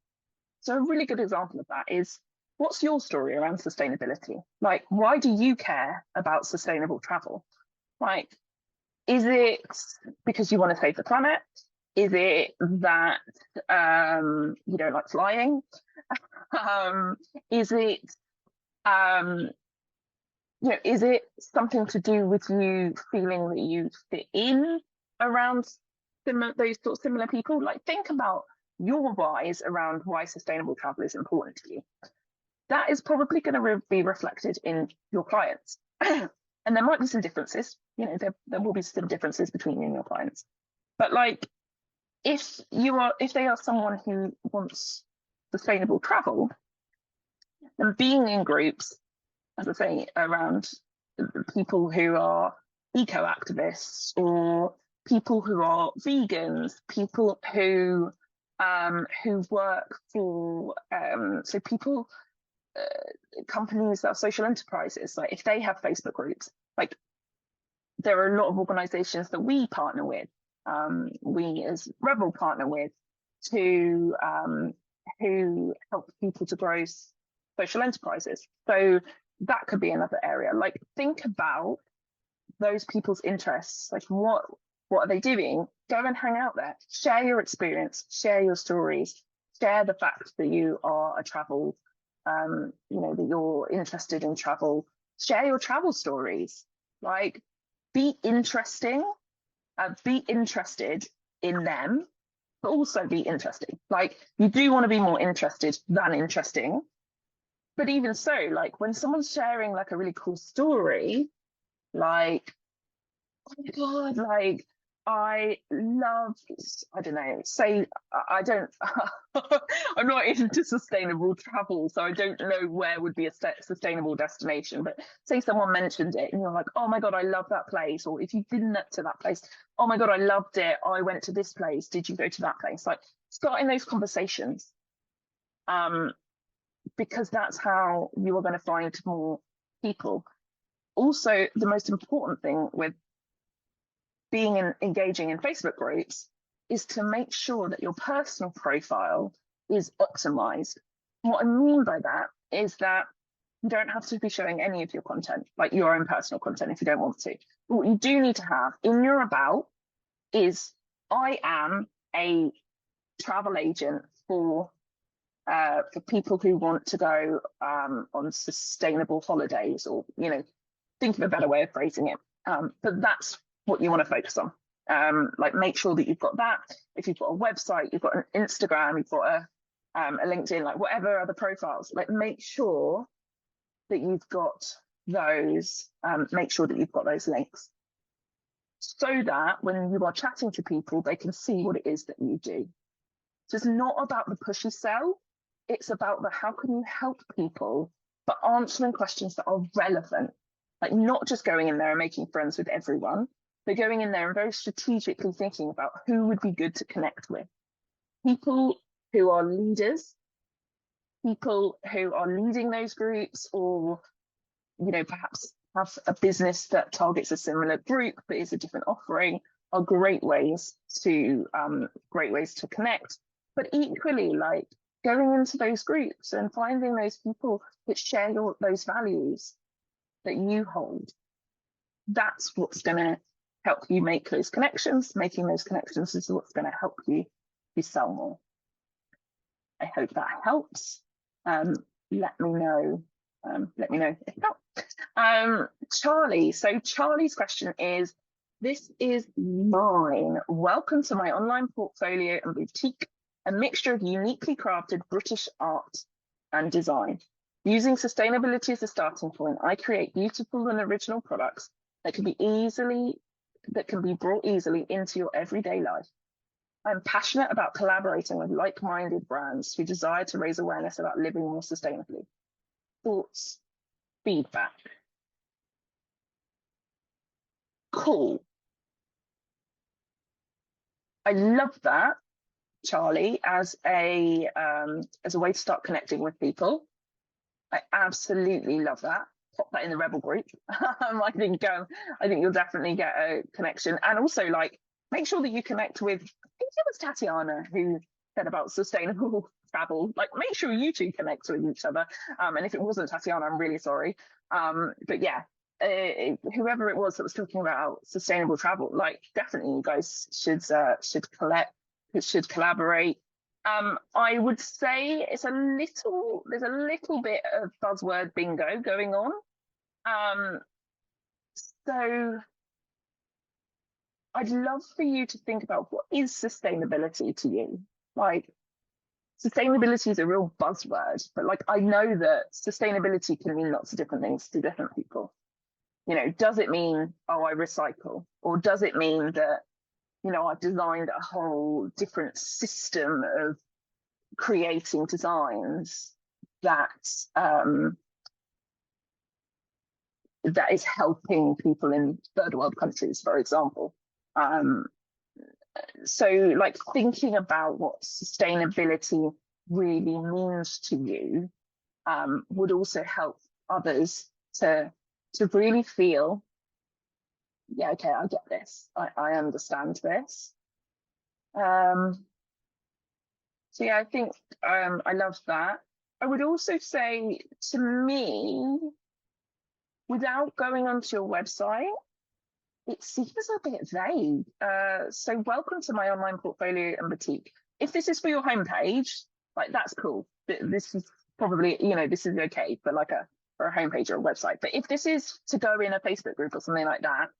So a really good example of that is, what's your story around sustainability? Like, why do you care about sustainable travel? Like, is it because you want to save the planet? Is it that you don't like flying? Is it something to do with you feeling that you fit in around those sort of similar people? Like, think about your whys around why sustainable travel is important to you. That is probably going to be reflected in your clients. And there might be some differences, there will be some differences between you and your clients. But like, if they are someone who wants sustainable travel, then being in groups, as I say, around people who are eco-activists or people who are vegans, people who work for companies that are social enterprises, like if they have Facebook groups, like there are a lot of organizations that we partner with, we as Rebel partner with, who help people to grow social enterprises. So that could be another area. Like, think about those people's interests. Like, what are they doing? Go and hang out there. Share your experience. Share your stories. Share the fact that you are a travel, that you're interested in travel. Share your travel stories. Like, be interesting. Be interested in them, but also be interesting. Like, you do want to be more interested than interesting. But even so, like, when someone's sharing like a really cool story, like, oh my God, like, I love, I don't know, say, I don't, I I'm not into sustainable travel, so I don't know where would be a sustainable destination. But say someone mentioned it and you're like, oh my God, I love that place. Or if you've been to that place, oh my God, I loved it. I went to this place. Did you go to that place? Like starting those conversations, because that's how you are going to find more people. Also, the most important thing with engaging in Facebook groups is to make sure that your personal profile is optimized. What I mean by that is that you don't have to be showing any of your content, like your own personal content, if you don't want to. But what you do need to have in your about is, I am a travel agent for people who want to go on sustainable holidays, or, you know, think of a better way of phrasing it. But that's what you want to focus on. Like make sure that you've got that. If you've got a website, you've got an Instagram, you've got a LinkedIn, like whatever other profiles, like make sure that you've got those, make sure that you've got those links, so that when you are chatting to people, they can see what it is that you do. So it's not about the pushy sell, it's about the how can you help people, but answering questions that are relevant, like not just going in there and making friends with everyone, but going in there and very strategically thinking about who would be good to connect with. People who are leaders, people who are leading those groups, or, you know, perhaps have a business that targets a similar group but is a different offering, are great ways to connect. But equally, like going into those groups and finding those people that share those values that you hold, that's what's going to help you make those connections. Making those connections is what's going to help you sell more. I hope that helps. Let me know if not. Charlie, so Charlie's question is, this is mine. Welcome to my online portfolio and boutique, a mixture of uniquely crafted British art and design. Using sustainability as a starting point, I create beautiful and original products that can be brought easily into your everyday life. I'm passionate about collaborating with like-minded brands who desire to raise awareness about living more sustainably. Thoughts, feedback. Cool. I love that, Charlie, as a way to start connecting with people. I absolutely love that. Pop that in the Rebel group. I think you'll definitely get a connection, and also like make sure that you connect with. I think it was Tatiana who said about sustainable travel. Like make sure you two connect with each other. And if it wasn't Tatiana, I'm really sorry. But yeah, whoever it was that was talking about sustainable travel, like definitely you guys should collaborate. I would say there's a little bit of buzzword bingo going on. So I'd love for you to think about, what is sustainability to you? Like, sustainability is a real buzzword, but like I know that sustainability can mean lots of different things to different people. You know, does it mean, oh, I recycle? Or does it mean that, you know, I've designed a whole different system of creating designs that that is helping people in third world countries, for example. So like thinking about what sustainability really means to you would also help others to really feel, yeah, okay, I get this, I understand this. So yeah, I think I love that. I would also say, to me, without going onto your website, it seems a bit vague. So welcome to my online portfolio and boutique. If this is for your homepage, like that's cool. This is probably, you know, this is okay for like for a homepage or a website. But if this is to go in a Facebook group or something like that,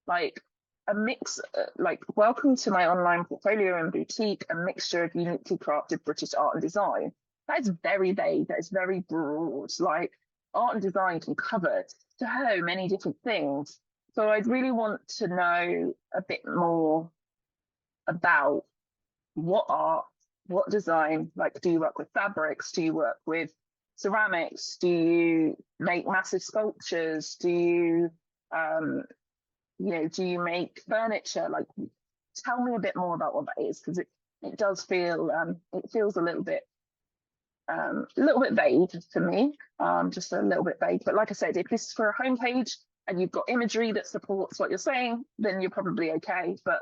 like a mix, like welcome to my online portfolio and boutique, a mixture of uniquely crafted British art and design. That is very vague. That is very broad. Like art and design can cover so many different things. So I'd really want to know a bit more about what art, what design, like, do you work with fabrics? Do you work with ceramics? Do you make massive sculptures? Do you, do you make furniture? Like, tell me a bit more about what that is, because it does feel, it feels a little bit vague to me, just a little bit vague. But like I said, if this is for a homepage and you've got imagery that supports what you're saying, then you're probably okay. But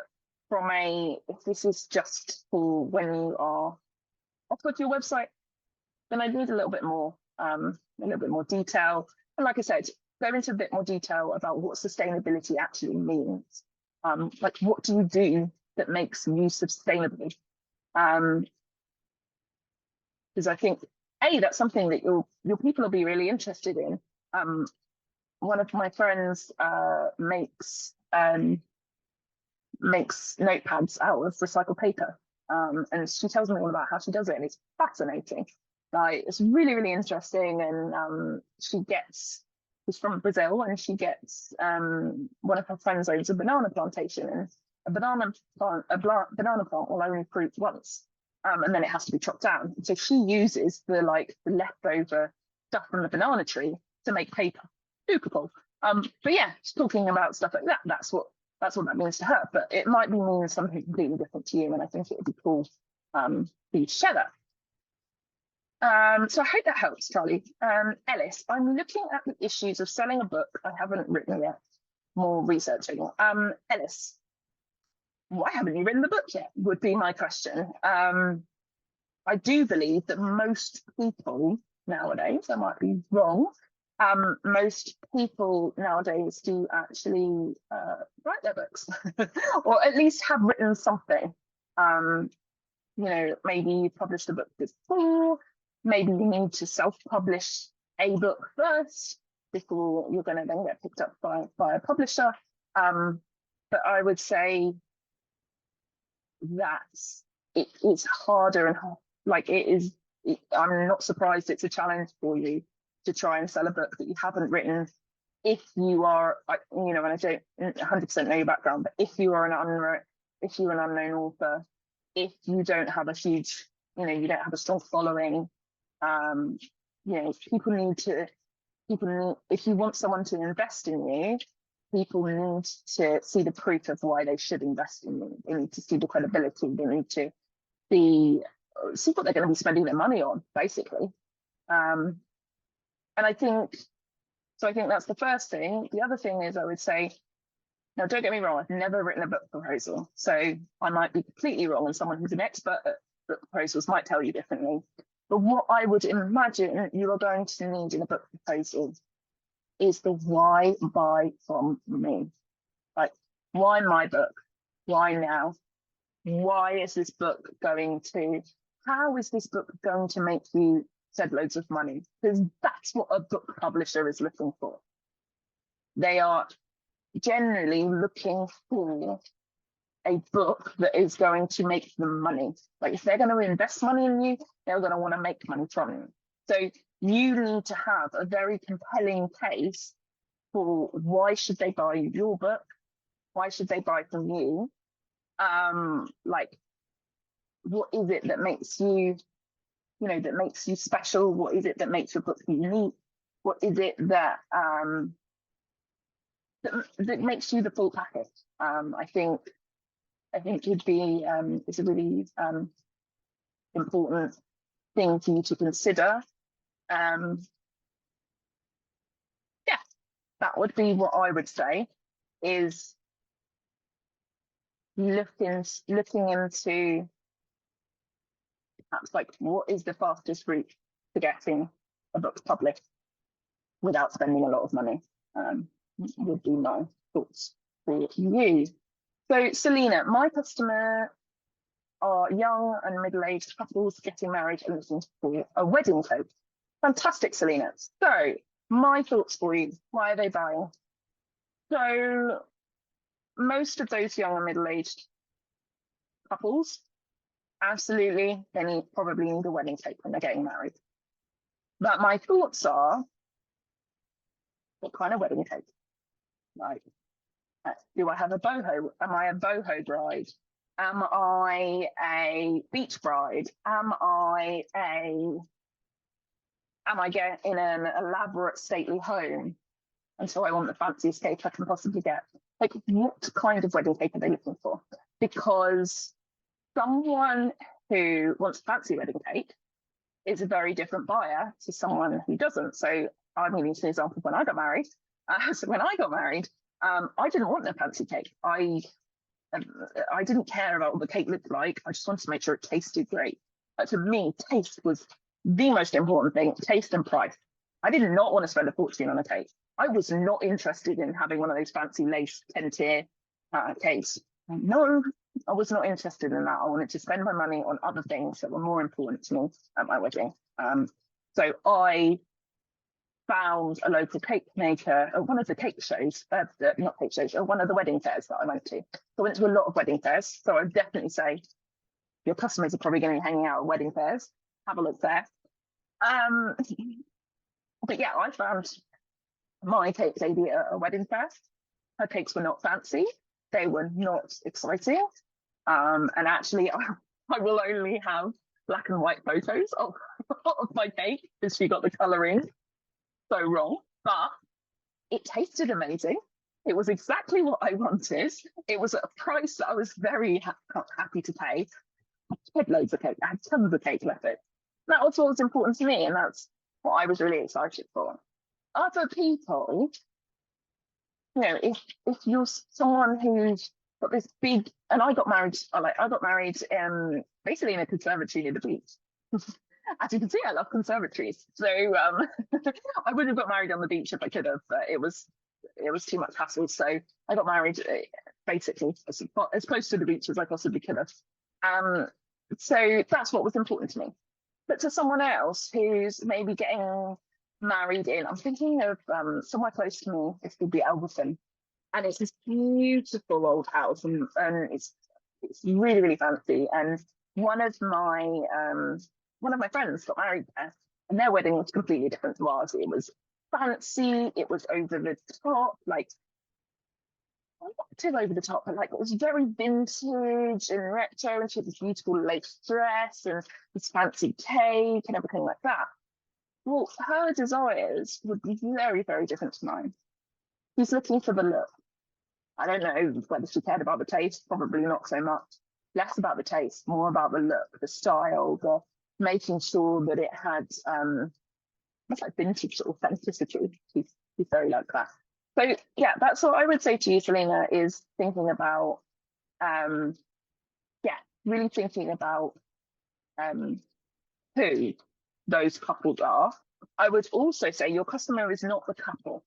if this is just for when you are off of your website, then I need a little bit more detail. And like I said, go into a bit more detail about what sustainability actually means. Like, what do you do that makes you sustainable? Because I think, that's something that your people will be really interested in. One of my friends makes notepads out of recycled paper, and she tells me all about how she does it, and it's fascinating. Like, it's really, really interesting. And she's from Brazil, and she gets one of her friends owns a banana plantation, and a banana plant will only fruit once, and then it has to be chopped down. So she uses the leftover stuff from the banana tree to make paper. Super cool. But yeah, she's talking about stuff like that. That's what that means to her. But it might mean something completely different to you, and I think it would be cool for you to share that. So I hope that helps, Charlie. Ellis, I'm looking at the issues of selling a book I haven't written yet. More researching. Ellis, why haven't you written the book yet? Would be my question. I do believe that most people nowadays, I might be wrong, most people nowadays do actually write their books, or at least have written something. Maybe you published a book before, maybe you need to self-publish a book first before you're going to then get picked up by a publisher. But I would say that it's harder and harder. Like, I'm not surprised it's a challenge for you to try and sell a book that you haven't written. If you are, and I don't 100% know your background, but if you're an unknown author, if you don't have a huge, you don't have a strong following, if you want someone to invest in you, people need to see the proof of why they should invest in you. They need to see the credibility. They need to see what they're going to be spending their money on, basically. And I think that's the first thing. The other thing is, I would say, now, don't get me wrong, I've never written a book proposal, so I might be completely wrong, and someone who's an expert at book proposals might tell you differently. But what I would imagine you are going to need in a book proposal is the why buy from me. Like, why my book? Why now? Why is this book how is this book going to make you shed loads of money? Because that's what a book publisher is looking for. They are generally looking for a book that is going to make them money. Like, if they're going to invest money in you, they're going to want to make money from you. So you need to have a very compelling case for why should they buy your book? Why should they buy from you? What is it that makes you, that makes you special? What is it that makes your book unique? What is it that that makes you the full package? I think it'd be it's a really important thing for you to consider. That would be what I would say, is looking into perhaps, like, what is the fastest route to getting a book published without spending a lot of money, would be my thoughts for you. So, Selena, my customer are young and middle-aged couples getting married and looking for a wedding coat. Fantastic, Selena. So, my thoughts for you, why are they buying? So, most of those young and middle-aged couples, absolutely, they probably need a wedding coat when they're getting married. But my thoughts are, what kind of wedding coat? Like, do I have a boho? Am I a boho bride? Am I a beach bride? Am I in an elaborate stately home? And so I want the fanciest cake I can possibly get. Like, what kind of wedding cake are they looking for? Because someone who wants a fancy wedding cake is a very different buyer to someone who doesn't. So I'm going to use an example when I got married. So when I got married, I didn't want a fancy cake. I didn't care about what the cake looked like. I just wanted to make sure it tasted great. To me, taste was the most important thing, taste and price. I did not want to spend a fortune on a cake. I was not interested in having one of those fancy lace 10-tier cakes. No, I was not interested in that. I wanted to spend my money on other things that were more important to me at my wedding. So I found a local cake maker at one of the cake shows, not cake shows, or one of the wedding fairs that I went to. So I went to a lot of wedding fairs. So I would definitely say your customers are probably going to be hanging out at wedding fairs. Have a look there. But yeah, I found my cake lady at a wedding fair. Her cakes were not fancy. They were not exciting. And actually, I will only have black and white photos of my cake because she got the colouring so wrong. But it tasted amazing. It was exactly what I wanted. It was at a price that I was very happy to pay. I had loads of cake. I had tons of cake left. That was what was important to me, and that's what I was really excited for. Other people, you know, if you're someone who's got this big, and I got married basically in a conservatory near the beach. As you can see, I love conservatories. So I would have got married on the beach if I could have, but it was too much hassle. So I got married basically as close to the beach as I possibly could have. So that's what was important to me. But to someone else who's maybe getting married in, I'm thinking of somewhere close to me. This would be Elverton, and it's this beautiful old house, and it's really, really fancy. And one of my friends got married there, and their wedding was completely different to ours. It was fancy, it was over the top, like not too over the top, but like it was very vintage and retro, and she had this beautiful lace dress and this fancy cake and everything like that. Well, her desires would be very, very different to mine. She's looking for the look. I don't know whether she cared about the taste, probably not so much. Less about the taste, more about the look, the style, the making sure that it had almost like vintage authenticity. She's very like that. So yeah, that's what I would say to you, Selena, is thinking about really thinking about who those couples are. I would also say your customer is not the couple.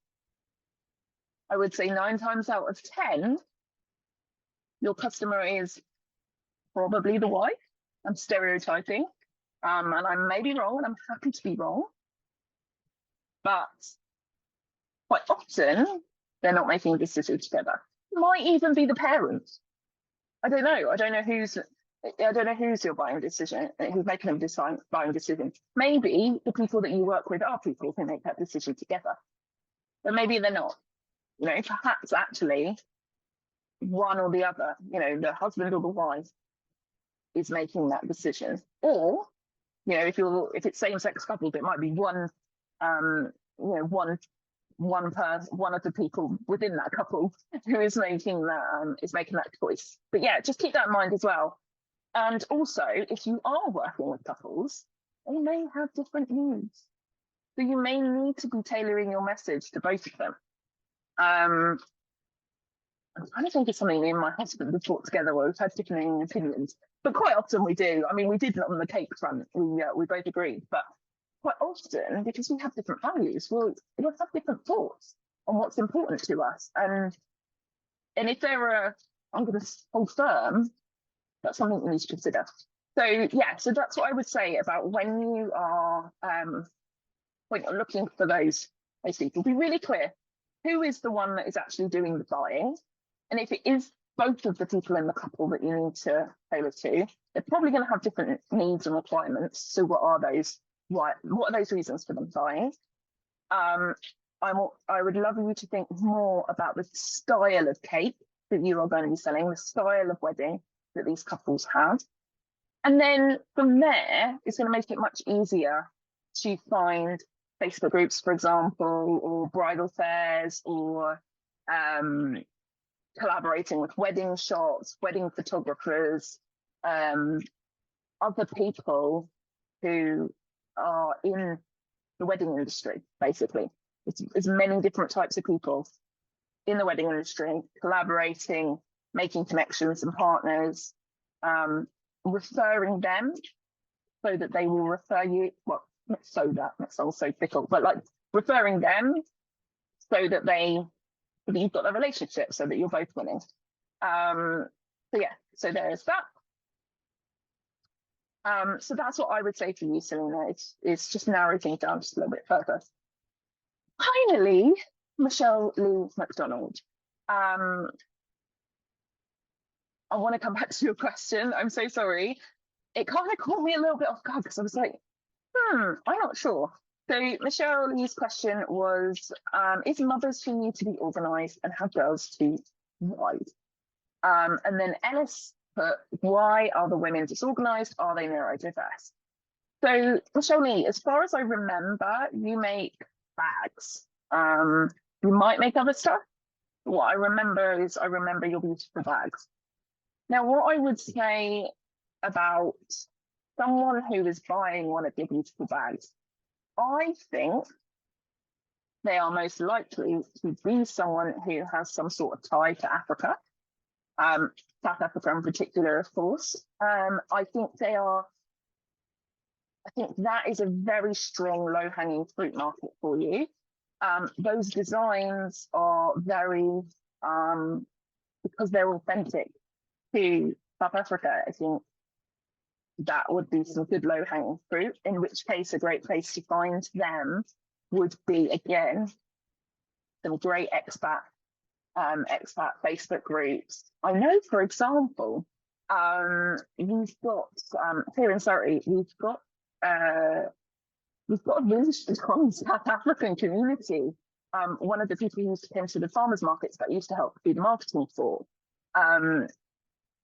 I would say 9 times out of 10, your customer is probably the wife. I'm stereotyping, and I may be wrong, and I'm happy to be wrong. But quite often, they're not making a decision together. It might even be the parents. I don't know. I don't know who's your buying decision, who's making a buying decision. Maybe the people that you work with are people who make that decision together, but maybe they're not. You know, perhaps actually one or the other, you know, the husband or the wife is making that decision. Or, you know, if it's same-sex couples, it might be one of the people within that couple who is making that choice. But yeah, just keep that in mind as well. And also, if you are working with couples, they may have different needs. So you may need to be tailoring your message to both of them. I'm trying to think of something me and my husband have talked together where we've had different opinions, but quite often we do. I mean, we did on the cake front, we both agreed, but quite often, because we have different values, we'll have different thoughts on what's important to us. And if I'm going to hold firm, that's something you need to consider. So yeah, so that's what I would say about when you're looking for those people. Be really clear. Who is the one that is actually doing the buying? And if it is both of the people in the couple that you need to tailor to, they're probably going to have different needs and requirements. So what are those? What are those reasons for them buying? I would love you to think more about the style of cake that you are going to be selling, the style of wedding, that these couples have. And then from there, it's going to make it much easier to find Facebook groups, for example, or bridal fairs, or collaborating with wedding shops, wedding photographers, other people who are in the wedding industry, basically. It's many different types of people in the wedding industry, collaborating, making connections and partners, referring them so that they will refer you, well, not so that sounds so fickle, but like referring them so that you've got a relationship, so that you're both winning. So yeah, so there's that. So that's what I would say for you, Selena. It's just narrow things down just a little bit further. Finally, Michelle Lee McDonald. I want to come back to your question. I'm so sorry. It kind of caught me a little bit off guard because I was like, I'm not sure. So Michelle Lee's question was, is mothers who need to be organised and have girls to be wide? And then Ellis put, why are the women disorganised? Are they neurodiverse? So Michelle Lee, as far as I remember, you make bags. You might make other stuff. What I remember is your beautiful bags. Now, what I would say about someone who is buying one of your beautiful bags, I think they are most likely to be someone who has some sort of tie to Africa, South Africa in particular, of course. I think that is a very strong low-hanging fruit market for you. Those designs are very, because they're authentic to South Africa, I think that would be some good low-hanging fruit, in which case a great place to find them would be, again, some great expat Facebook groups. I know, for example, we've got here in Surrey, we've got a really strong South African community. One of the people who used to come to the farmers markets that I used to help do the marketing for,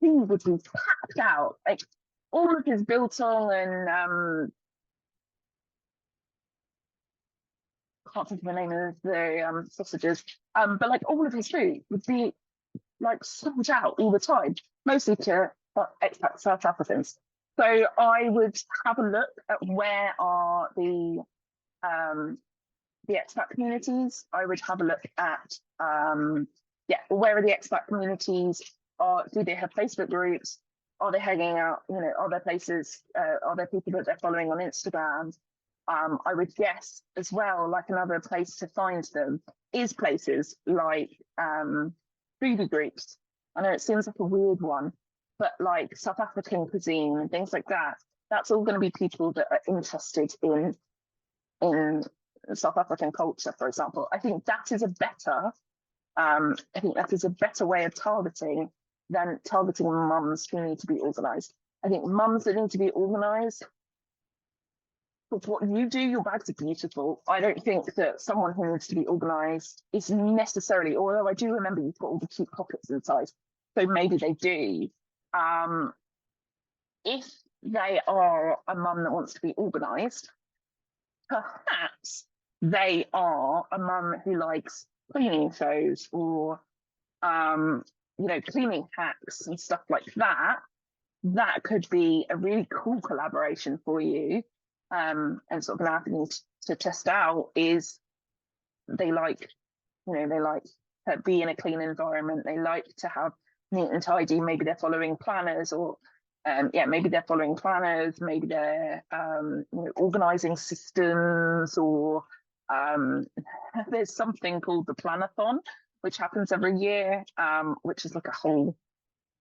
he would be packed out, like all of his biltong and can't think of the name of the sausages, but like all of his food would be like sold out all the time, mostly to expat South Africans. So I would have a look at where are the expat communities. I would have a look at where are the expat communities? Do they have Facebook groups? Are they hanging out? You know, are there places? Are there people that they're following on Instagram? I would guess as well, like another place to find them is places like foodie groups. I know it seems like a weird one, but like South African cuisine and things like that. That's all going to be people that are interested in South African culture, for example. I think that is a better way of targeting than targeting mums who need to be organised. I think mums that need to be organised, but what you do, your bags are beautiful. I don't think that someone who needs to be organised is necessarily, although I do remember you've got all the cute pockets inside, so maybe they do. If they are a mum that wants to be organised, perhaps they are a mum who likes cleaning shows or cleaning hacks and stuff like that. That could be a really cool collaboration for you. And sort of an avenue to test out is they like to be in a clean environment. They like to have neat and tidy. Maybe they're following planners, or maybe they're following planners. Maybe they're organising systems, or there's something called the Planathon, which happens every year, which is like a whole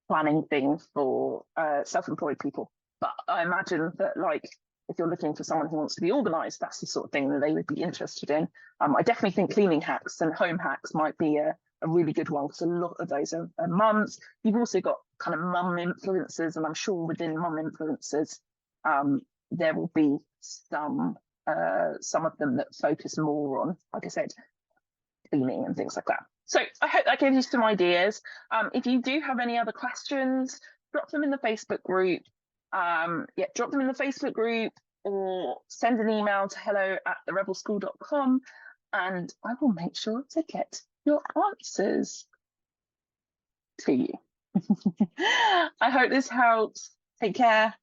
planning thing for self-employed people. But I imagine that, like, if you're looking for someone who wants to be organised, that's the sort of thing that they would be interested in. I definitely think cleaning hacks and home hacks might be a really good one, because a lot of those are mums. You've also got kind of mum influencers, and I'm sure within mum influencers, there will be some of them that focus more on, like I said, cleaning and things like that. So I hope that gives you some ideas. If you do have any other questions, drop them in the Facebook group. Drop them in the Facebook group, or send an email to hello@therebelschool.com, and I will make sure to get your answers to you. I hope this helps. Take care.